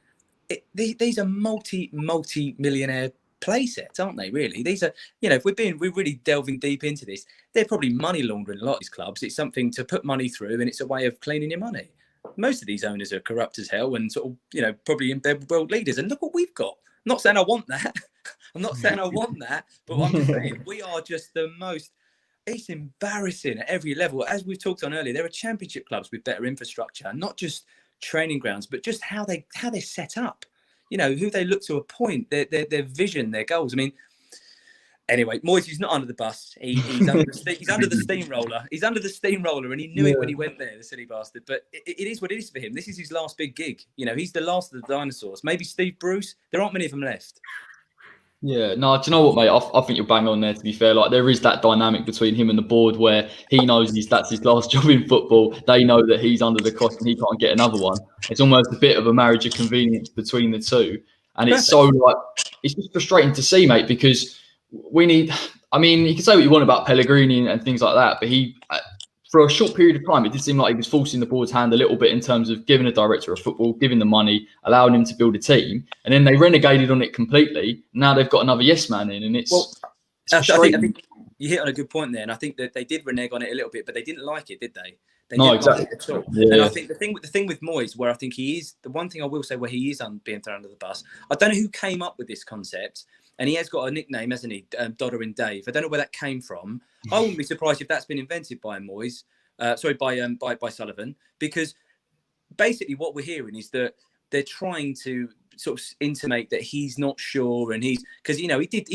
These are multi-millionaire play sets, aren't they? Really, these are, if we're really delving deep into this, they're probably money laundering a lot of these clubs. It's something to put money through, and it's a way of cleaning your money. Most of these owners are corrupt as hell, and sort of, probably in bed with world leaders. And look what we've got. I'm not saying I want that. I'm not saying I want that, but I'm just saying we are just the most. It's embarrassing at every level. As we've talked on earlier, there are championship clubs with better infrastructure, not just training grounds, but just how they're set up. Who they look to appoint, their vision, their goals. I mean, anyway, Moyes is not under the bus. He's under the steamroller. He's under the steamroller, and he knew it when he went there, the silly bastard. But it is what it is for him. This is his last big gig. He's the last of the dinosaurs. Maybe Steve Bruce. There aren't many of them left. Yeah, no, do you know what, mate? I think you're bang on there, to be fair. Like, there is that dynamic between him and the board where he knows that's his last job in football. They know that he's under the cost and he can't get another one. It's almost a bit of a marriage of convenience between the two. And it's so, it's just frustrating to see, mate, because you can say what you want about Pellegrini and things like that, but for a short period of time, it did seem like he was forcing the board's hand a little bit in terms of giving a director of football, giving the money, allowing him to build a team. And then they renegaded on it completely. Now they've got another yes man in, and it's I think you hit on a good point there. And I think that they did renege on it a little bit, but they didn't like it, did they? No, exactly. Like it at all. Yeah. And I think the thing with Moyes, where I think he is, the one thing I will say where he is being thrown under the bus, I don't know who came up with this concept. And he has got a nickname, hasn't he? Dodder and Dave. I don't know where that came from. I wouldn't be surprised if that's been invented by Moyes. By Sullivan, because basically what we're hearing is that they're trying to sort of intimate that he's not sure, and because he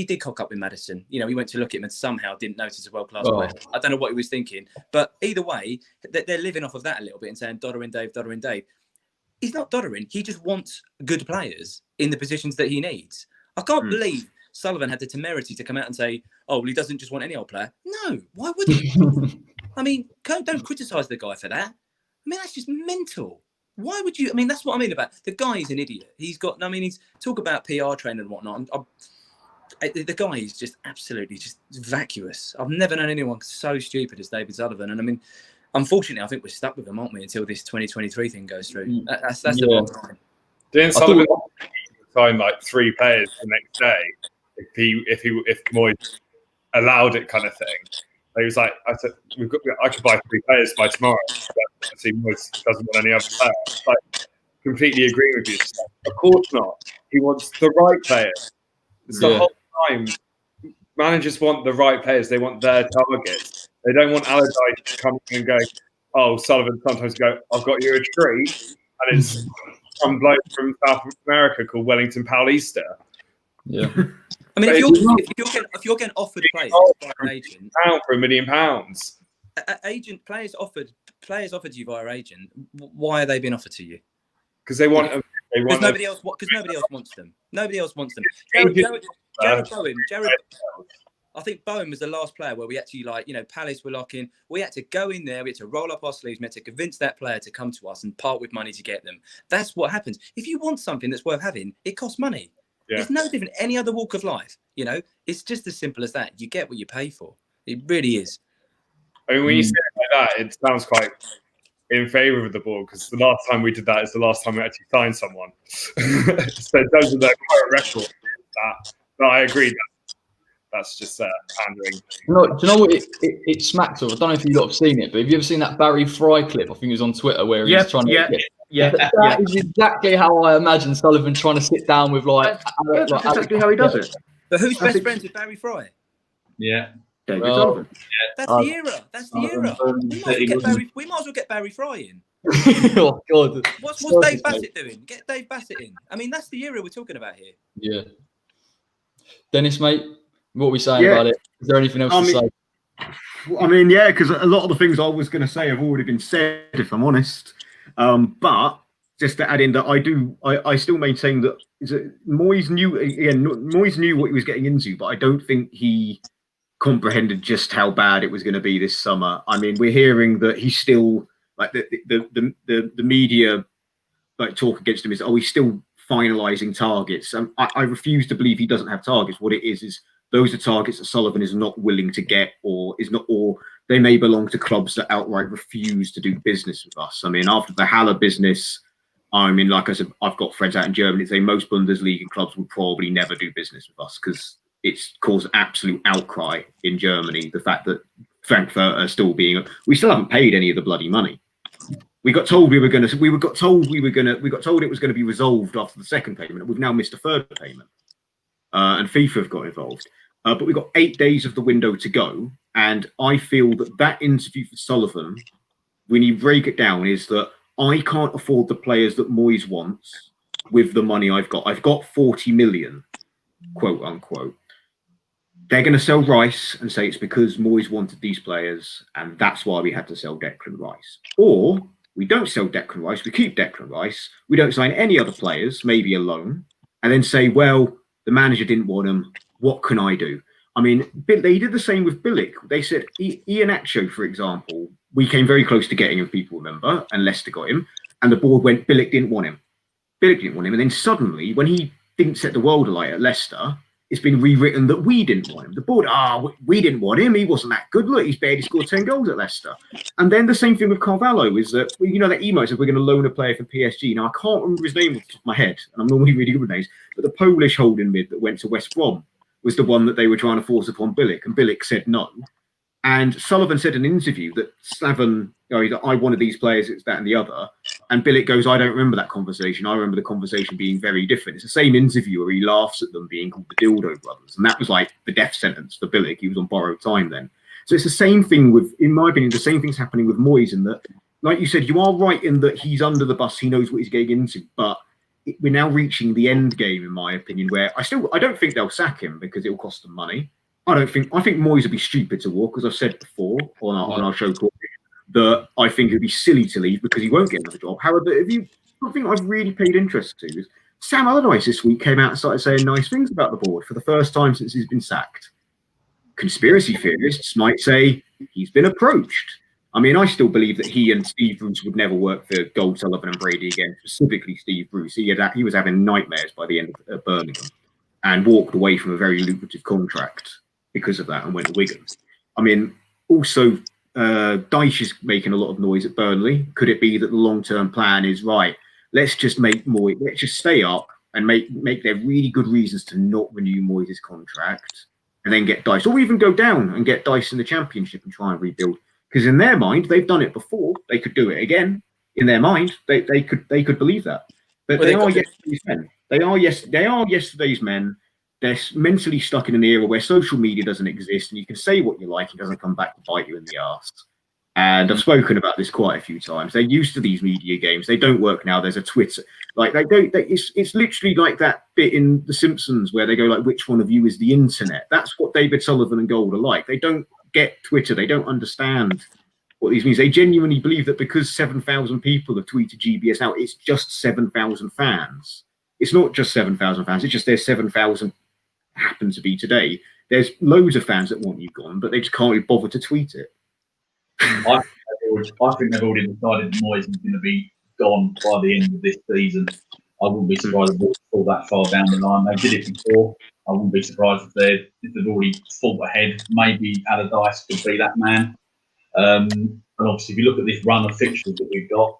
did cock up with Maddison. He went to look at him and somehow didn't notice a world-class player. I don't know what he was thinking, but either way, they're living off of that a little bit and saying Dodder and Dave. He's not doddering. He just wants good players in the positions that he needs. I can't believe Sullivan had the temerity to come out and say, "Oh, well, he doesn't just want any old player." No, why would he? I mean, don't criticise the guy for that. I mean, that's just mental. Why would you? I mean, that's what I mean about the guy is an idiot. He's talk about PR training and whatnot. The guy is just absolutely just vacuous. I've never known anyone so stupid as David Sullivan. And I mean, unfortunately, I think we're stuck with him, aren't we, until this 2023 thing goes through. That's the bottom line. Didn't Sullivan sign like 3 players the next day if Moyes allowed it, kind of thing? He was like, I said, I could buy 3 players by tomorrow. I see Moyes doesn't want any other players. Like, completely agree with you. Of course not. He wants the right players. It's the whole time. Managers want the right players. They want their targets. They don't want Allardyce to come in and go, "Oh, Sullivan." Sometimes go, "I've got you a treat," and it's some bloke from South America called Wellington Paulista. Yeah. I mean, if you're getting offered players by an agent for £1 million, players offered you via agent, why are they being offered to you? Because they want them. Because nobody else wants them. Nobody else wants them. Jared Bowen. I think Bowen was the last player where we actually, Palace were locking. We had to go in there. We had to roll up our sleeves. We had to convince that player to come to us and part with money to get them. That's what happens. If you want something that's worth having, it costs money. Yeah. It's no different any other walk of life. It's just as simple as that. You get what you pay for. It really is. I mean, when you say it like that, it sounds quite in favour of the board, because the last time we did that is the last time we actually signed someone. So in terms of their current record, but I agree that's just pandering. Do you know what it smacks of? I don't know if you lot have seen it, but have you ever seen that Barry Fry clip? I think it was on Twitter where he's trying to. That is exactly how I imagine Sullivan trying to sit down with that's exactly how he does it. But who's best friends with Barry Fry? Yeah. David Well, Sullivan. That's the era. That's the era. We might as well get Barry Fry in. Oh God! What's Dave Bassett doing? Get Dave Bassett in. I mean, that's the era we're talking about here. Yeah. Dennis, mate, what are we saying about it? Is there anything else to say? I mean, yeah, because a lot of the things I was going to say have already been said, if I'm honest. But just to add in that I still maintain that Moyes knew what he was getting into, but I don't think he comprehended just how bad it was going to be this summer. I mean, we're hearing that he's still like the media like talk against him is, oh, he's still finalising targets. I refuse to believe he doesn't have targets. What it is those are targets that Sullivan is not willing to get, or they may belong to clubs that outright refuse to do business with us. I mean, after the Haller business, I mean, like I said, I've got friends out in Germany that say most Bundesliga clubs would probably never do business with us because it's caused absolute outcry in Germany. The fact that Frankfurt are still we still haven't paid any of the bloody money. We got told it was going to be resolved after the second payment. We've now missed a third payment, and FIFA have got involved. But we've got 8 days of the window to go, and I feel that interview for Sullivan, when you break it down, is that I can't afford the players that Moyes wants with the money I've got. I've got 40 million, quote unquote. They're going to sell Rice and say it's because Moyes wanted these players, and that's why we had to sell Declan Rice. Or we don't sell Declan Rice, we keep Declan Rice, we don't sign any other players, maybe a loan, and then say, well, the manager didn't want him. What can I do? I mean, they did the same with Bilic. They said, Iheanacho, for example, we came very close to getting him, if people remember, and Leicester got him. And the board went, Bilic didn't want him. And then suddenly, when he didn't set the world alight at Leicester, it's been rewritten that we didn't want him. The board, we didn't want him. He wasn't that good. Look, he's barely scored 10 goals at Leicester. And then the same thing with Carvalho is that, that email said we're going to loan a player from PSG. Now, I can't remember his name off the top of my head, and I'm normally really good with names, but the Polish holding mid that went to West Brom was the one that they were trying to force upon Bilic, and Bilic said no. And Sullivan said in an interview that Slaven, I wanted these players, it's that and the other. And Bilic goes, I don't remember that conversation. I remember the conversation being very different. It's the same interview where he laughs at them being called the Dildo Brothers. And that was like the death sentence for Bilic. He was on borrowed time then. So it's the same thing in my opinion, the same thing's happening with Moyes in that, like you said, you are right in that he's under the bus. He knows what he's getting into, but we're now reaching the end game, in my opinion, where I don't think they'll sack him because it will cost them money. I think Moyes would be stupid to walk, as I've said before on our show, that I think it would be silly to leave because he won't get another job. However, something I've really paid interest to is Sam Allardyce this week came out and started saying nice things about the board for the first time since he's been sacked. Conspiracy theorists might say he's been approached. I mean, I still believe that he and Steve Bruce would never work for Gold, Sullivan and Brady again, specifically Steve Bruce. He was having nightmares by the end of Birmingham and walked away from a very lucrative contract because of that and went to Wigan. I mean, also, Dyche is making a lot of noise at Burnley. Could it be that the long-term plan is, right, let's just stay up and make there really good reasons to not renew Moyes' contract and then get Dyche, or even go down and get Dyche in the Championship and try and rebuild. Because in their mind, they've done it before. They could do it again. In their mind, they could believe that. But they are yesterday's men. They are yesterday's men. They're mentally stuck in an era where social media doesn't exist, and you can say what you like. It doesn't come back to bite you in the arse. And I've spoken about this quite a few times. They're used to these media games. They don't work now. There's a Twitter. Like it's literally like that bit in The Simpsons where they go like, "Which one of you is the internet?" That's what David Sullivan and Gold are like. They don't get Twitter. They don't understand what these means. They genuinely believe that because 7,000 people have tweeted GBS out, it's just 7,000 fans. It's not just 7,000 fans. It's just there's 7,000 happen to be today. There's loads of fans that want you gone, but they just can't really bother to tweet it. I think they've already decided that Moyes is going to be gone by the end of this season. I wouldn't be surprised if they fall that far down the line. They did it before. I wouldn't be surprised if they've already fought ahead. Maybe Allardyce could be that man. And obviously, if you look at this run of fixtures that we've got,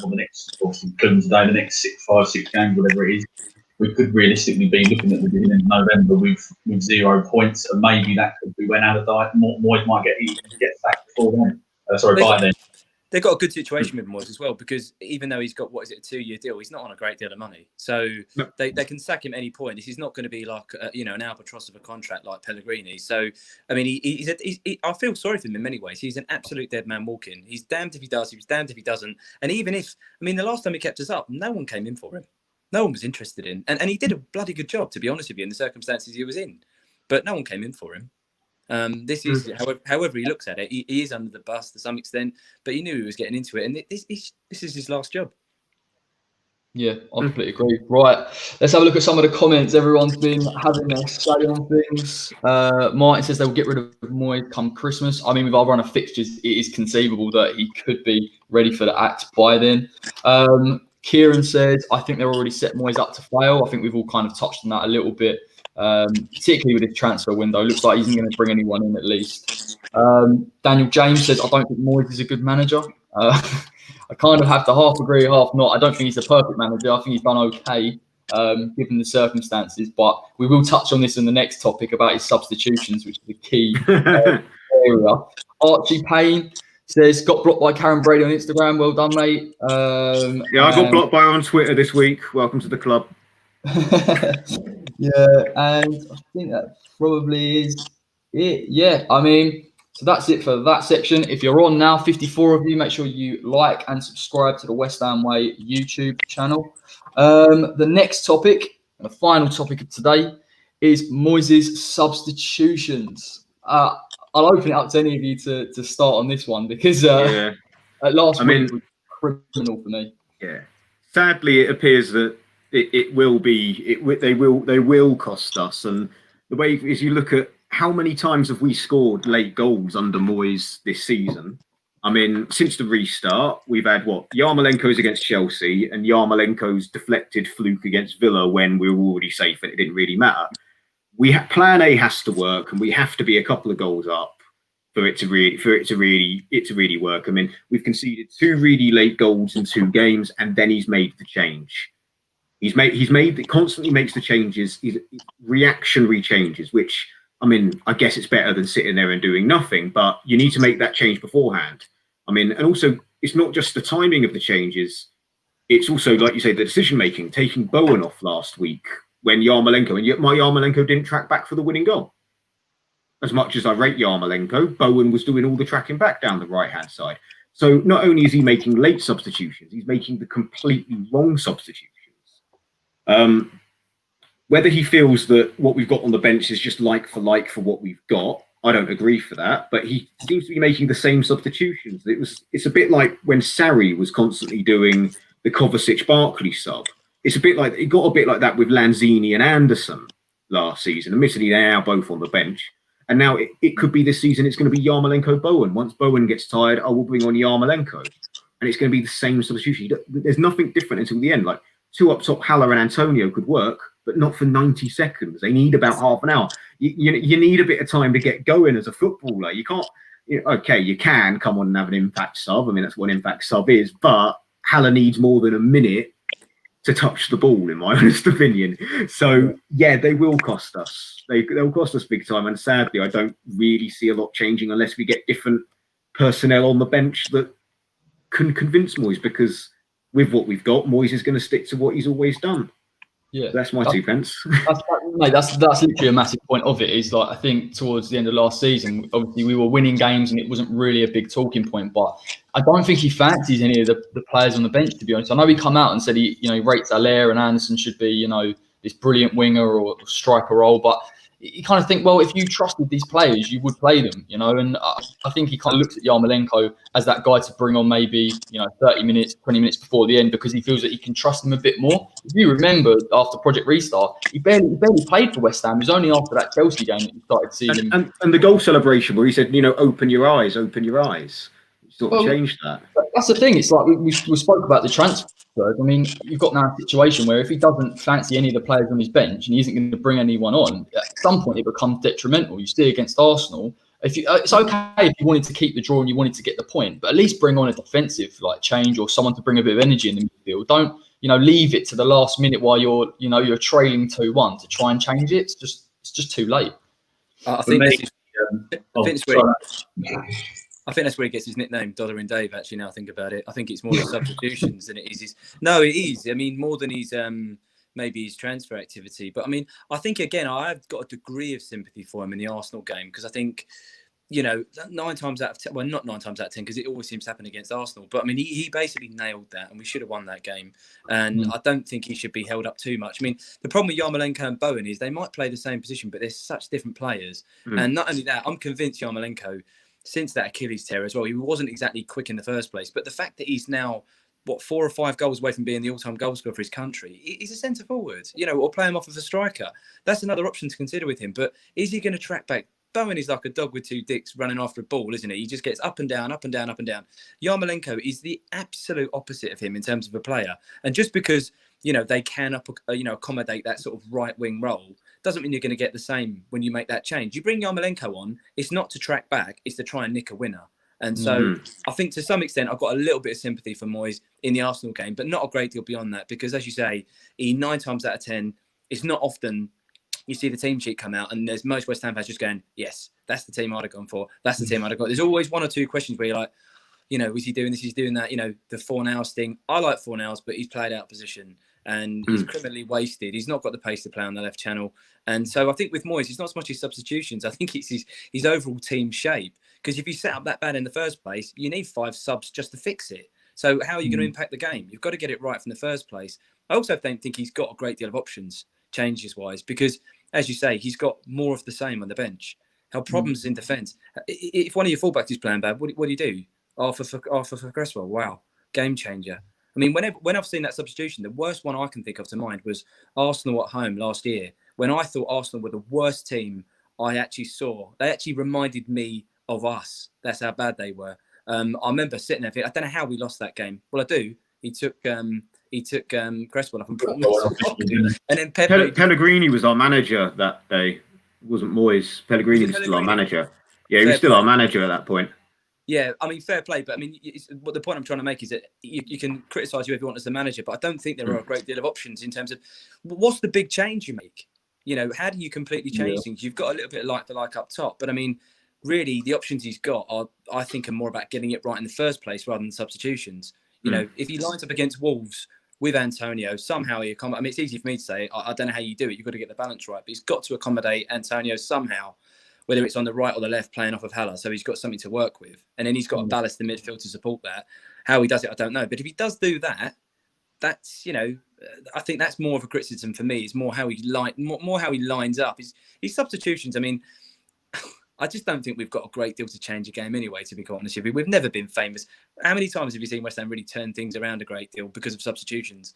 for the next, obviously, Day, the next 6 games, whatever it is, we could realistically be looking at the beginning of November with 0 points, and maybe that could be when Allardyce, Moyes might get sacked before then. By then. they've got a good situation with Moyes as well, because even though he's got, what is it, a 2-year deal, he's not on a great deal of money. So they can sack him at any point. This is not going to be like, an albatross of a contract like Pellegrini. So, I mean, I feel sorry for him in many ways. He's an absolute dead man walking. He's damned if he does, he's damned if he doesn't. And even if, the last time he kept us up, no one came in for him. No one was interested in. And he did a bloody good job, to be honest with you, in the circumstances he was in. But no one came in for him. This is, however he looks at it, he is under the bus to some extent, but he knew he was getting into it, and this is his last job. Yeah, I completely agree. Right, let's have a look at some of the comments. Everyone's been having their say on things. Martin says they'll get rid of Moyes come Christmas. With our run of fixtures, it is conceivable that he could be ready for the act by then. Kieran says, I think they're already set Moyes up to fail. I think we've all kind of touched on that a little bit. Particularly with his transfer window, looks like he isn't going to bring anyone in at least. Daniel James says, I don't think Moyes is a good manager. I kind of have to half agree, half not. I don't think he's a perfect manager. I think he's done okay given the circumstances, but we will touch on this in the next topic about his substitutions, which is the key area. Archie Payne says, got blocked by Karen Brady on Instagram. Well done, mate. I got blocked by her on Twitter this week. Welcome to the club. Yeah, and I think that probably is it. Yeah, so that's it for that section. If you're on now, 54 of you, make sure you like and subscribe to the West Ham Way YouTube channel. The next topic, and the final topic of today, is Moyes' substitutions. I'll open it up to any of you to start on this one, because last week was criminal for me. Yeah, sadly, it appears that it will be. They will cost us. And the way is, you look at how many times have we scored late goals under Moyes this season? Since the restart, we've had Yarmolenko's against Chelsea and Yarmolenko's deflected fluke against Villa when we were already safe and it didn't really matter. Plan A has to work, and we have to be a couple of goals up for it to really work. We've conceded 2 really late goals in 2 games, and then he's made the change. Constantly makes the changes, reactionary changes, which, I guess it's better than sitting there and doing nothing, but you need to make that change beforehand. And also, it's not just the timing of the changes, it's also, like you say, the decision-making, taking Bowen off last week when Yarmolenko didn't track back for the winning goal. As much as I rate Yarmolenko, Bowen was doing all the tracking back down the right-hand side. So not only is he making late substitutions, he's making the completely wrong substitutions. Whether he feels that what we've got on the bench is just like for what we've got, I don't agree for that. But he seems to be making the same substitutions. It's a bit like when Sarri was constantly doing the Kovacic-Barkley sub. It got a bit like that with Lanzini and Anderson last season. Admittedly, they're now both on the bench. And now it could be this season, it's going to be Yarmolenko-Bowen. Once Bowen gets tired, I will bring on Yarmolenko. And it's going to be the same substitution. There's nothing different until the end. Like, 2 up top, Haller and Antonio could work, but not for 90 seconds. They need about half an hour. You need a bit of time to get going as a footballer. You can't, you can come on and have an impact sub. That's what an impact sub is, but Haller needs more than a minute to touch the ball, in my honest opinion. So, yeah, they will cost us. They'll cost us big time. And sadly, I don't really see a lot changing unless we get different personnel on the bench that can convince Moyes, because with what we've got, Moyes is going to stick to what he's always done. Yeah, that's my 2 pence. That's literally a massive point of it. Is like, I think towards the end of last season, obviously we were winning games and it wasn't really a big talking point. But I don't think he fancies any of the players on the bench, to be honest. I know he come out and said he rates Allaire and Anderson should be this brilliant winger or striker role, but you kind of think, well, if you trusted these players, you would play them, And I think he kind of looks at Yarmolenko as that guy to bring on maybe, 30 minutes, 20 minutes before the end, because he feels that he can trust him a bit more. If you remember, after Project Restart, he barely played for West Ham. It was only after that Chelsea game that you started seeing him. And the goal celebration where he said, open your eyes. Sort of changed that. That's the thing. It's like we spoke about the transfers. You've got now a situation where if he doesn't fancy any of the players on his bench and he isn't going to bring anyone on, at some point it becomes detrimental. You see against Arsenal, it's okay if you wanted to keep the draw and you wanted to get the point, but at least bring on a defensive change or someone to bring a bit of energy in the midfield. Don't leave it to the last minute while you're trailing 2-1 to try and change it. It's just too late. I think this is. I think that's where he gets his nickname, Doddering Dave. Actually, now I think about it, I think it's more the substitutions than it is his. No, it is. I mean, more than his maybe his transfer activity. But I mean, I think again, I've got a degree of sympathy for him in the Arsenal game because I think, you know, 9 times out of 10, well, not 9 times out of 10, because it always seems to happen against Arsenal. But I mean, he basically nailed that, and we should have won that game. And I don't think he should be held up too much. I mean, the problem with Yarmolenko and Bowen is they might play the same position, but they're such different players. And not only that, I'm convinced Yarmolenko, since that Achilles tear as well, he wasn't exactly quick in the first place. But the fact that he's now, 4 or 5 goals away from being the all-time goal scorer for his country, he's a centre forward, you know, or play him off of a striker. That's another option to consider with him. But is he going to track back? Bowen is like a dog with 2 dicks running after a ball, isn't he? He just gets up and down, up and down, up and down. Yarmolenko is the absolute opposite of him in terms of a player. And just because, you know, they can accommodate that sort of right-wing role doesn't mean you're going to get the same when you make that change. You bring Yarmolenko on, it's not to track back, it's to try and nick a winner. And so I think to some extent, I've got a little bit of sympathy for Moyes in the Arsenal game, but not a great deal beyond that. Because as you say, 9 times out of 10, it's not often you see the team sheet come out and there's most West Ham fans just going, yes, that's the team I'd have gone for. That's the team I'd have got. There's always 1 or 2 questions where you're like, you know, is he doing this? He's doing that. You know, the Fornals thing. I like Fornals, but he's played out of position and he's criminally wasted. He's not got the pace to play on the left channel. And so I think with Moyes, it's not so much his substitutions. I think it's his overall team shape. Because if you set up that bad in the first place, you need 5 subs just to fix it. So how are you going to impact the game? You've got to get it right from the first place. I also don't think he's got a great deal of options, changes-wise, because, as you say, he's got more of the same on the bench. How problems in defence. If one of your fullbacks is playing bad, what do you do? For Cresswell, wow, game changer. I mean, when I've seen that substitution, the worst one I can think of to mind was Arsenal at home last year, when I thought Arsenal were the worst team I actually saw. They actually reminded me of us. That's how bad they were. I remember sitting there, I don't know how we lost that game. Well, I do. He took Cresswell up and brought him. And then Pellegrini was our manager that day. It wasn't Moyes. Pellegrini was still our manager. Yeah, he was still our manager at that point. Yeah, I mean, fair play. But I mean, what the point I'm trying to make is that you can criticise whoever you want as the manager, but I don't think there are a great deal of options in terms of what's the big change you make. You know, how do you completely change things? You've got a little bit of like for like up top, but I mean, really, the options he's got are, I think, are more about getting it right in the first place rather than substitutions. You know, if he lines up against Wolves with Antonio, somehow he accommodates. I mean, it's easy for me to say. I don't know how you do it. You've got to get the balance right, but he's got to accommodate Antonio somehow, whether it's on the right or the left, playing off of Haller. So he's got something to work with, and then he's got a ballast in midfield to support that. How he does it, I don't know. But if he does do that, that's, you know, I think that's more of a criticism for me. It's more how he more how he lines up. His substitutions. I mean, I just don't think we've got a great deal to change a game anyway, to be quite honest with you. We've never been famous. How many times have you seen West Ham really turn things around a great deal because of substitutions?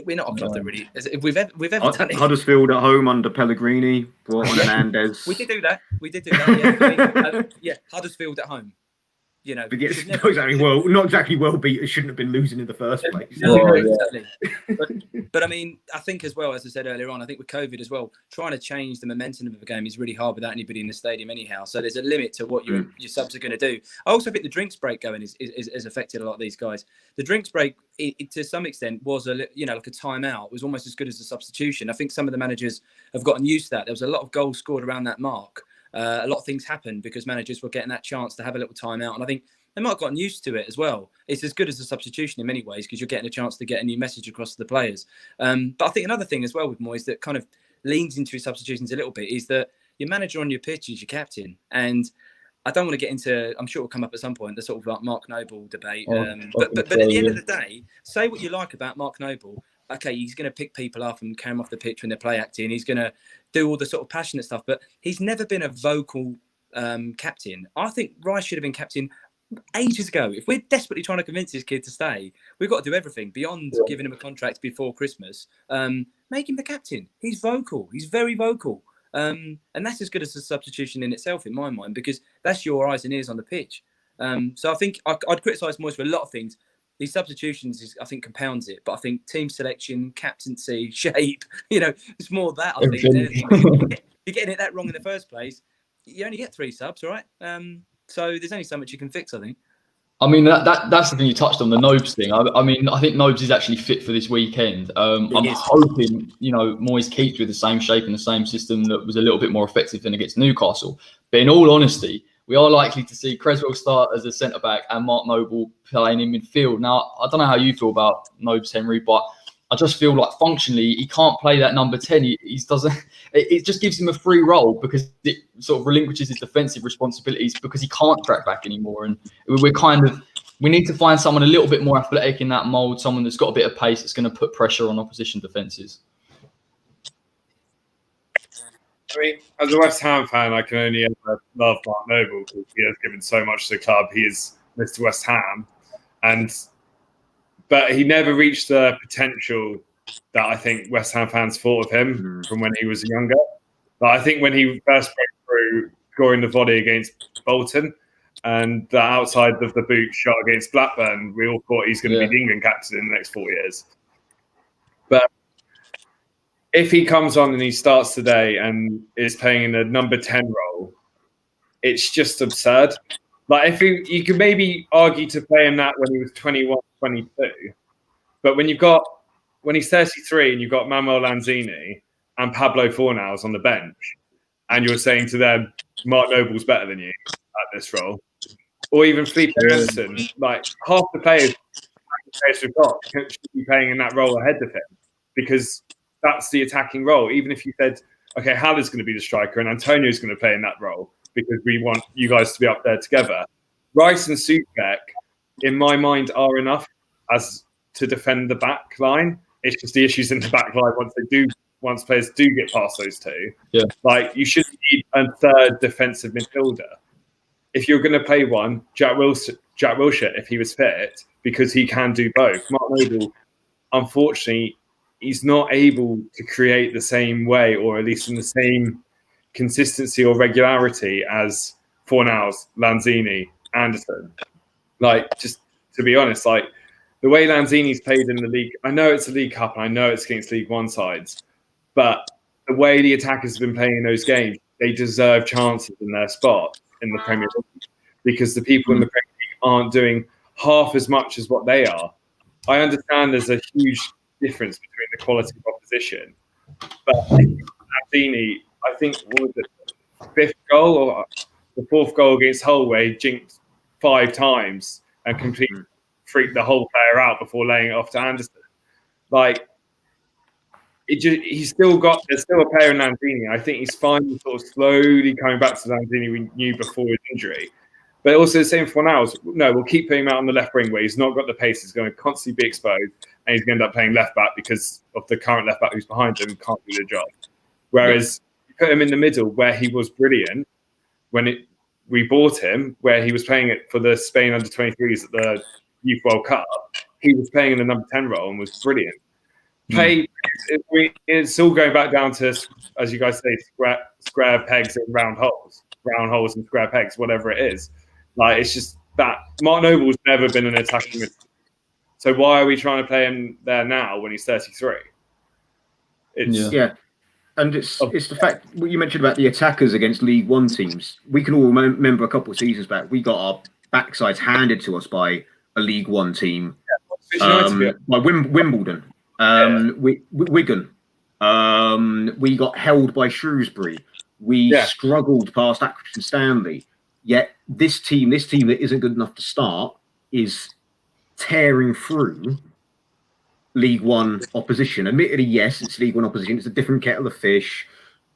We're not a club that really... We've ever done it. Huddersfield at home under Pellegrini, brought on Hernandez. We did do that, yeah. Yeah, Huddersfield at home. You know, not exactly well beat. It shouldn't have been losing in the first place. No, exactly. But I mean, I think as well, as I said earlier on, I think with COVID as well, trying to change the momentum of the game is really hard without anybody in the stadium anyhow. So there's a limit to what your subs are going to do. I also think the drinks break going has affected a lot of these guys. The drinks break, it to some extent, was like a timeout. It was almost as good as a substitution. I think some of the managers have gotten used to that. There was a lot of goals scored around that mark. A lot of things happened because managers were getting that chance to have a little time out. And I think they might have gotten used to it as well. It's as good as a substitution in many ways because you're getting a chance to get a new message across to the players. But I think another thing as well with Moyes that kind of leans into his substitutions a little bit is that your manager on your pitch is your captain. And I don't want to get into, I'm sure it'll come up at some point, the sort of like Mark Noble debate. But at the end of the day, say what you like about Mark Noble. Okay, he's going to pick people up and carry them off the pitch when they're play acting. He's going to do all the sort of passionate stuff, but he's never been a vocal captain. I think Rice should have been captain ages ago. If we're desperately trying to convince this kid to stay, we've got to do everything beyond giving him a contract before Christmas. Make him the captain. He's vocal. He's very vocal. And that's as good as a substitution in itself, in my mind, because that's your eyes and ears on the pitch. So I think I'd criticise Moyes for a lot of things. These substitutions, I think, compounds it. But I think team selection, captaincy, shape, it's more that, I think. You're getting it that wrong in the first place. You only get 3 subs, right? So there's only so much you can fix, I think. I mean, that's the thing you touched on, the Nobes thing. I mean, I think Nobes is actually fit for this weekend. I'm hoping, Moyes keeps with the same shape and the same system that was a little bit more effective than against Newcastle. But in all honesty, we are likely to see Creswell start as a centre back and Mark Noble playing in midfield. Now, I don't know how you feel about Nobes, Henry, but I just feel like functionally he can't play that number 10. He doesn't. It just gives him a free role because it sort of relinquishes his defensive responsibilities because he can't track back anymore. And we need to find someone a little bit more athletic in that mould, someone that's got a bit of pace that's going to put pressure on opposition defences. I mean, as a West Ham fan, I can only ever love Mark Noble because he has given so much to the club. He is Mr. West Ham, but he never reached the potential that I think West Ham fans thought of him from when he was younger. But I think when he first broke through, scoring the volley against Bolton and the outside of the boot shot against Blackburn, we all thought he's going to be the England captain in the next 4 years. But if he comes on and he starts today and is playing in a number 10 role, it's just absurd. Like, if you could maybe argue to play him that when he was 21, 22, but when he's 33 and you've got Manuel Lanzini and Pablo Fornals on the bench, and you're saying to them, Mark Noble's better than you at this role, or even Felipe Anderson, like half the players we've got should be playing in that role ahead of him because that's the attacking role. Even if you said, okay, Haller's going to be the striker and Antonio's going to play in that role because we want you guys to be up there together. Rice and Souček, in my mind, are enough as to defend the back line. It's just the issues in the back line once players do get past those two. Yeah. Like, you should need a third defensive midfielder. If you're going to play one, Jack Wilshere, if he was fit, because he can do both. Mark Noble, unfortunately, he's not able to create the same way, or at least in the same consistency or regularity as Fornals, Lanzini, Anderson. Like, just to be honest, like the way Lanzini's played in the league, I know it's a League Cup and I know it's against League One sides, but the way the attackers have been playing in those games, they deserve chances in their spot in the Premier League because the people in the Premier League aren't doing half as much as what they are. I understand there's a huge difference between the quality of opposition, but Lanzini, I think, what was it, the fifth goal or the fourth goal against Hull where he jinked 5 times and completely freaked the whole player out before laying it off to Anderson. Like, there's still a player in Lanzini. I think he's finally sort of slowly coming back to Lanzini we knew before his injury. But also the same for now. No, we'll keep putting him out on the left wing where he's not got the pace. He's going to constantly be exposed, and he's going to end up playing left back because of the current left back who's behind him can't do the job. Whereas you put him in the middle where he was brilliant when we bought him, where he was playing it for the Spain under-23s at the Youth World Cup. He was playing in the number 10 role and was brilliant. It's all going back down to, as you guys say, square pegs and round holes and square pegs, whatever it is. Like, it's just that Mark Noble's never been an attacking midfielder. So why are we trying to play him there now when he's 33? And it's the fact what you mentioned about the attackers against League One teams. We can all remember a couple of seasons back, we got our backsides handed to us by a League One team, by Wimbledon, Wigan. We got held by Shrewsbury. We struggled past Accrington Stanley. Yet this team that isn't good enough to start is tearing through League One opposition. Admittedly, yes, it's League One opposition. It's a different kettle of fish.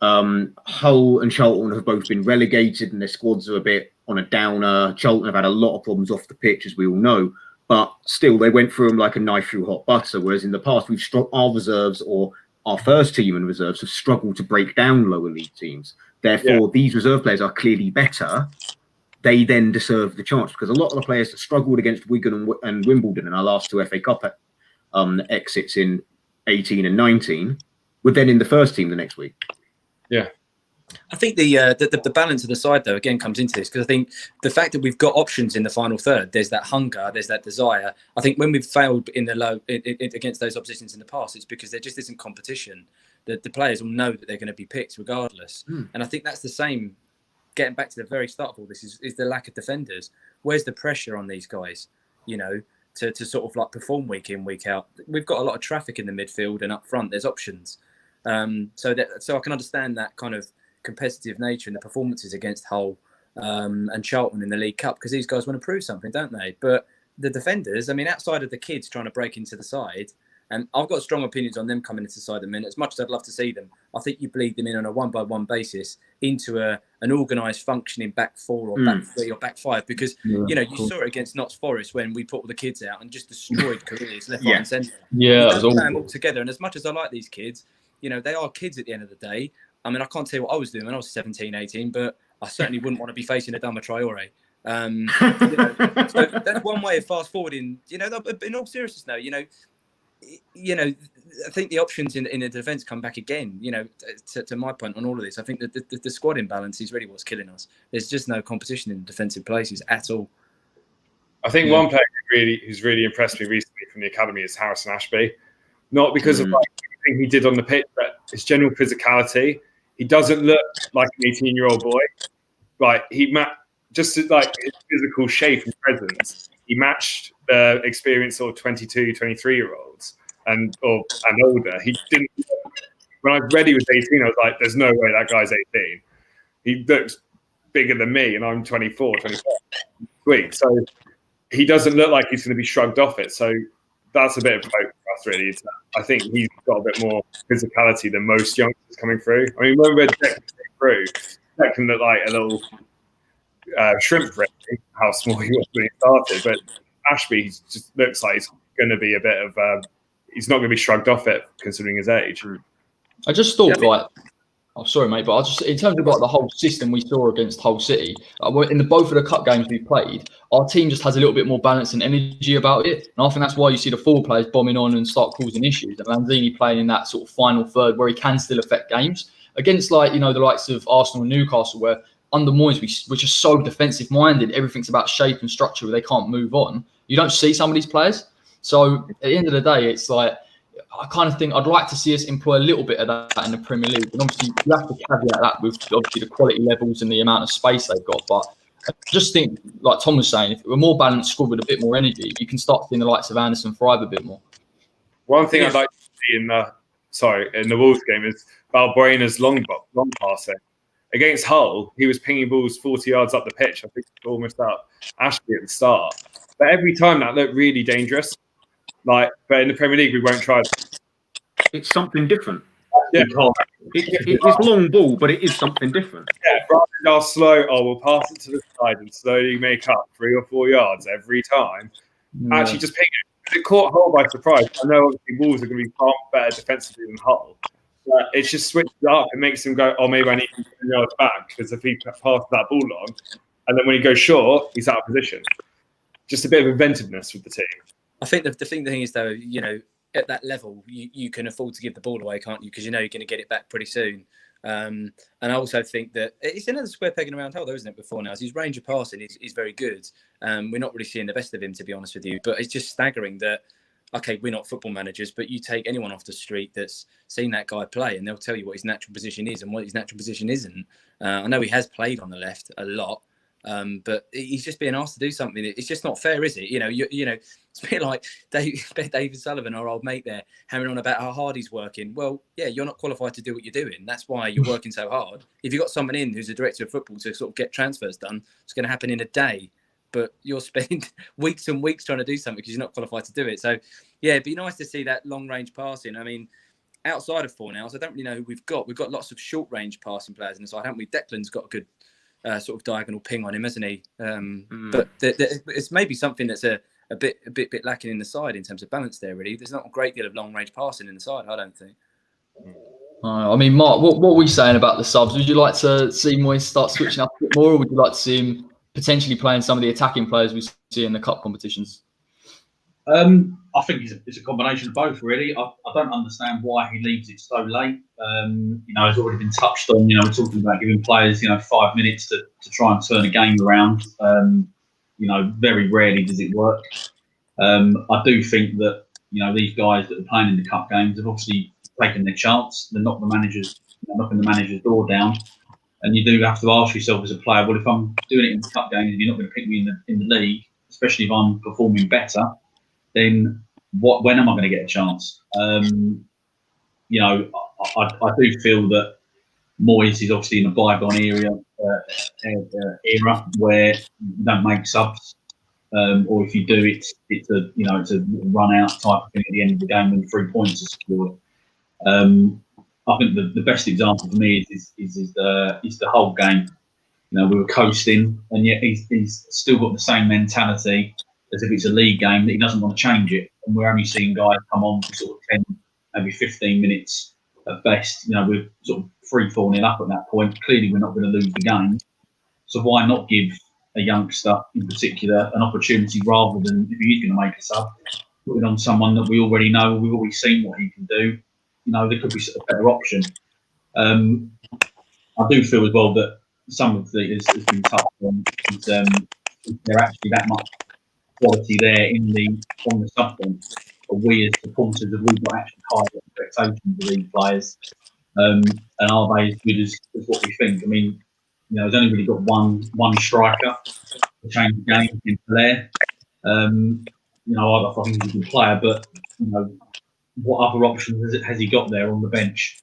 Hull and Charlton have both been relegated and their squads are a bit on a downer. Charlton have had a lot of problems off the pitch, as we all know. But still, they went through them like a knife through hot butter, whereas in the past, our reserves or our first team and reserves have struggled to break down lower league teams. Therefore, these reserve players are clearly better. They then deserve the chance because a lot of the players that struggled against Wigan and Wimbledon in our last 2 FA Cup exits in 18 and 19 were then in the first team the next week. Yeah. I think the balance of the side, though, again, comes into this because I think the fact that we've got options in the final third, there's that hunger, there's that desire. I think when we've failed in the against those oppositions in the past, it's because there just isn't competition. The players will know that they're going to be picked regardless. And I think that's the same, getting back to the very start of all this, is the lack of defenders. Where's the pressure on these guys, to sort of like perform week in, week out? We've got a lot of traffic in the midfield and up front, there's options. So I can understand that kind of competitive nature in the performances against Hull and Charlton in the League Cup, because these guys want to prove something, don't they? But the defenders, I mean, outside of the kids trying to break into the side, and I've got strong opinions on them coming into the side at the minute. As much as I'd love to see them, I think you bleed them in on a one-by-one basis into an organised, functioning back four or back three or back five. Because you saw it against Notts Forest when we put all the kids out and just destroyed careers left, right, and centre. Yeah, you it was don't play awful. them all together. And as much as I like these kids, they are kids at the end of the day. I mean, I can't tell you what I was doing when I was 17, 18, but I certainly wouldn't want to be facing Adama Traore. So that's one way of fast forwarding. But in all seriousness, now, I think the options in the defence come back again. To my point on all of this, I think that the squad imbalance is really what's killing us. There's just no competition in defensive places at all. I think one player who's really impressed me recently from the academy is Harrison Ashby. Not because of everything he did on the pitch, but his general physicality. He doesn't look like an 18-year-old boy. Like just like his physical shape and presence, he matched the experience of 22, 23-year-olds and older. He didn't. When I read he was 18, I was like, "There's no way that guy's 18. He looks bigger than me, and I'm 24, 25." Sweet. So he doesn't look like he's going to be shrugged off it. So that's a bit of hope for us, really. I think he's got a bit more physicality than most youngsters coming through. I mean, when we're Declan through, that can look like a little shrimp, really, how small he was when he started. But Ashby just looks like he's going to be a bit of he's not going to be shrugged off it, considering his age. I just thought, I'm sorry, mate, but in terms of the whole system we saw against Hull City, in both of the cup games we played, our team just has a little bit more balance and energy about it. And I think that's why you see the forward players bombing on and start causing issues. And Lanzini playing in that sort of final third where he can still affect games. Against the likes of Arsenal and Newcastle, where under Moyes, we're just so defensive minded, everything's about shape and structure where they can't move on. You don't see some of these players. So at the end of the day, it's like, I kind of think I'd like to see us employ a little bit of that in the Premier League. And obviously, you have to caveat that with obviously the quality levels and the amount of space they've got. But I just think, like Tom was saying, if we're more balanced squad with a bit more energy, you can start seeing the likes of Anderson thrive a bit more. One thing I'd like to see in the Wolves game is Balbuena's long passing. Against Hull, he was pinging balls 40 yards up the pitch. I think almost up Ashby at the start. But every time that looked really dangerous. But in the Premier League, we won't try. It's something different. Yeah, it's long ball, but it is something different. Yeah, rather than our slow, we'll pass it to the side and slowly make up 3 or 4 yards every time. Yeah. Actually, just ping it. It caught Hull by surprise. I know obviously Wolves are going to be far better defensively than Hull. But it's just switched it up. It makes him go, maybe I need to 10 yards back because if he passes that ball on, and then when he goes short, he's out of position. Just a bit of inventiveness with the team. I think the thing is, though, at that level, you can afford to give the ball away, can't you? Because you're going to get it back pretty soon. And I also think that it's another square peg in a round hole, though, isn't it, before now? His range of passing is very good. We're not really seeing the best of him, to be honest with you. But it's just staggering that, okay, we're not football managers, but you take anyone off the street that's seen that guy play and they'll tell you what his natural position is and what his natural position isn't. I know he has played on the left a lot. But he's just being asked to do something. It's just not fair, is it? It's a bit like David Sullivan, our old mate there, hammering on about how hard he's working. Well, yeah, you're not qualified to do what you're doing. That's why you're working so hard. If you've got someone in who's a director of football to sort of get transfers done, it's going to happen in a day. But you'll spend weeks and weeks trying to do something because you're not qualified to do it. So, yeah, it'd be nice to see that long-range passing. I mean, outside of Fornals, I don't really know who we've got. We've got lots of short-range passing players in the side, haven't we? Declan's got a good sort of diagonal ping on him, hasn't he? But it's maybe something that's a bit lacking in the side in terms of balance there, really. There's not a great deal of long-range passing in the side, I don't think. I mean, Mark, what were we saying about the subs? Would you like to see Moyes start switching up a bit more, or would you like to see him potentially playing some of the attacking players we see in the cup competitions? I think it's a combination of both, really. I don't understand why he leaves it so late. It's already been touched on. We're talking about giving players, 5 minutes to try and turn a game around. Very rarely does it work. I do think that, these guys that are playing in the cup games have obviously taken their chance. They're knocking the manager's door down. And you do have to ask yourself as a player, well, if I'm doing it in the cup games and you're not going to pick me in the league, especially if I'm performing better, then when am I going to get a chance? I do feel that Moyes is obviously in a bygone era where you don't make subs, or if you do, it's a run out type of thing at the end of the game when 3 points are secured. I think the best example for me is the whole game. We were coasting, and yet he's still got the same mentality as if it's a league game that he doesn't want to change it. And we're only seeing guys come on for sort of 10, maybe 15 minutes at best. We're sort of 3-4-0 up at that point. Clearly, we're not going to lose the game. So why not give a youngster in particular an opportunity rather than, if he's going to make a sub, put it on someone that we already know, we've already seen what he can do. There could be a better option. I do feel as well that some of it has been touched on. Is there actually that much quality there on the sub bench? Or we as supporters have we got actually high expectations of these players? And are they as good as what we think? I mean, there's only really got one striker to change the game in Blair. I think he's a good player, but what other options has he got there on the bench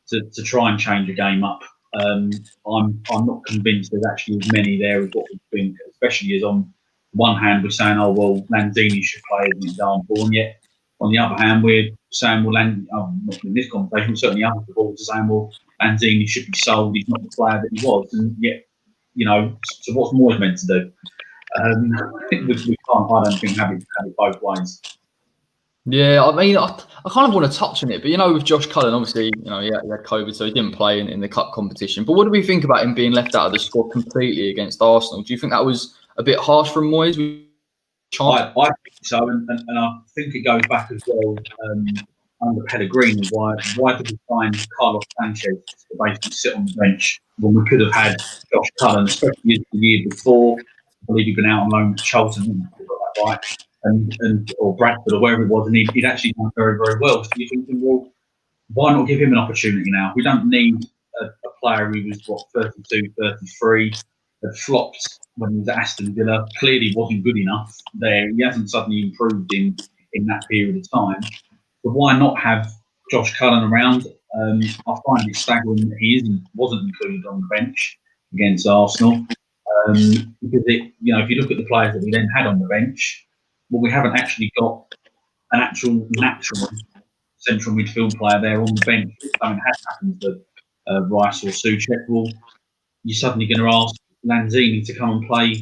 to try and change the game up? I'm not convinced there's actually as many there as what we think, especially as on one hand we're saying, oh well, Lanzini should play as an example, and yet on the other hand we're saying, well, not in this conversation, but certainly other supporters are saying, well, Lanzini should be sold, he's not the player that he was, and yet, so what's Moyes meant to do? We can't, I don't think, have it both ways. Yeah, I mean, I kind of want to touch on it, but with Josh Cullen, obviously, he had COVID, so he didn't play in the cup competition. But what do we think about him being left out of the squad completely against Arsenal? Do you think that was a bit harsh from Moyes? I think so, and I think it goes back as well under Pellegrini. Why did we find Carlos Sanchez to basically sit on the bench when we could have had Josh Cullen, especially the year before? I believe he'd been out on loan to Charlton, right? Or Bradford or wherever it was, and he'd actually done very, very well. So you're thinking, well, why not give him an opportunity now? We don't need a player who was 32, 33, had flopped when he was at Aston Villa, clearly wasn't good enough there. He hasn't suddenly improved in that period of time. But why not have Josh Cullen around? I find it staggering that he wasn't included on the bench against Arsenal. Because if you look at the players that we then had on the bench, well, we haven't actually got an actual natural central midfield player there on the bench. If something has happened to Rice or Souček, well, you're suddenly going to ask Lanzini to come and play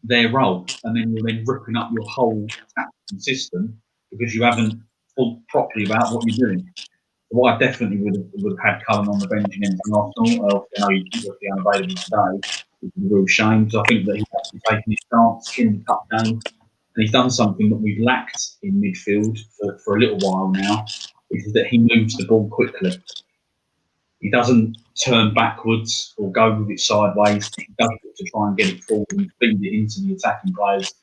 their role, and then you're then ripping up your whole tactical system because you haven't thought properly about what you're doing. So I definitely would have had Cullen on the bench against Arsenal. I know he's unavailable today, which is a real shame, because I think that he's actually taken his chance in the cup game. And he's done something that we've lacked in midfield for a little while now, which is that he moves the ball quickly. He doesn't turn backwards or go with it sideways. He does it to try and get it forward and feed it into the attacking players'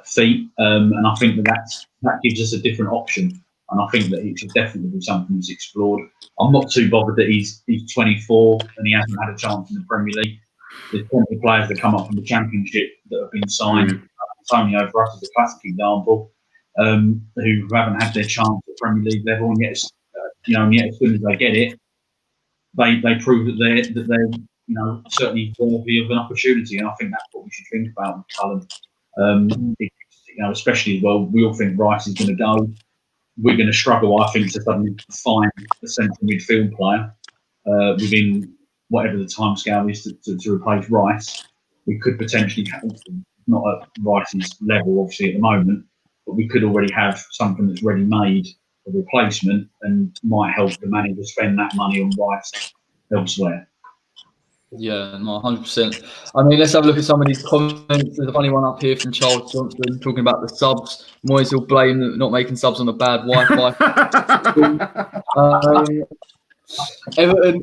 feet. And I think that gives us a different option. And I think that it should definitely be something that's explored. I'm not too bothered that he's 24 and he hasn't had a chance in the Premier League. There's plenty of players that come up from the Championship that have been signed. Antonio, for us, is a classic example, who haven't had their chance at Premier League level, and yet, as soon as they get it, they prove that they're certainly worthy of an opportunity. And I think that's what we should think about with Cullen. Especially, well, we all think Rice is going to go. We're going to struggle, I think, to suddenly find a central midfield player within whatever the timescale is to replace Rice. We could potentially have, not at Rice's level, obviously, at the moment, but we could already have something that's ready-made, a replacement, and might help the manager spend that money on Rice elsewhere. Yeah, no, 100%. I mean, let's have a look at some of these comments. There's a funny one up here from Charles Johnson talking about the subs. Moyes will blame not making subs on the bad Wi-Fi. Everton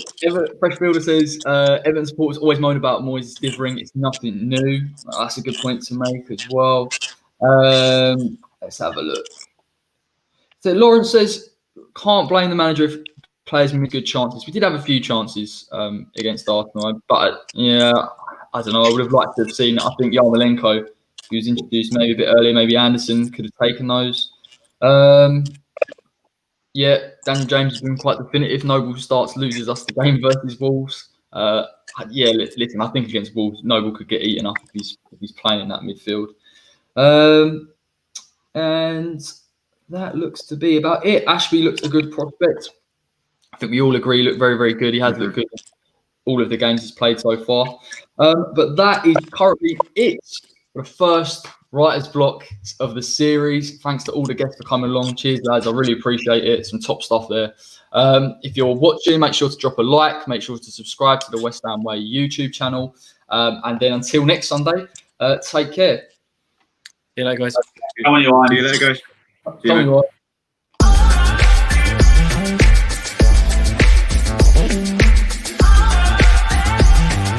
Fresh Builder says Everton supporters always moan about Moyes differing. It's nothing new. That's a good point to make as well. Let's have a look. So Lawrence says can't blame the manager if players miss good chances. We did have a few chances against Arsenal, but yeah, I don't know. I would have liked to have seen. I think Yarmolenko, who was introduced maybe a bit earlier, maybe Anderson could have taken those. Yeah, Daniel James has been quite definitive. Noble starts, loses us the game versus Wolves. Yeah, listen, I think against Wolves, Noble could get eaten up if he's playing in that midfield. And that looks to be about it. Ashby looks a good prospect. I think we all agree, looked very, very good. He has looked good in all of the games he's played so far. But that is currently it for the first writer's block of the series. Thanks to all the guests for coming along. Cheers, lads. I really appreciate it. Some top stuff there. If you're watching, make sure to drop a like. Make sure to subscribe to the West Ham Way YouTube channel. And then until next Sunday, take care. See you later, guys. How are you, Ian? See you later, guys. See you, Tell me mate. what.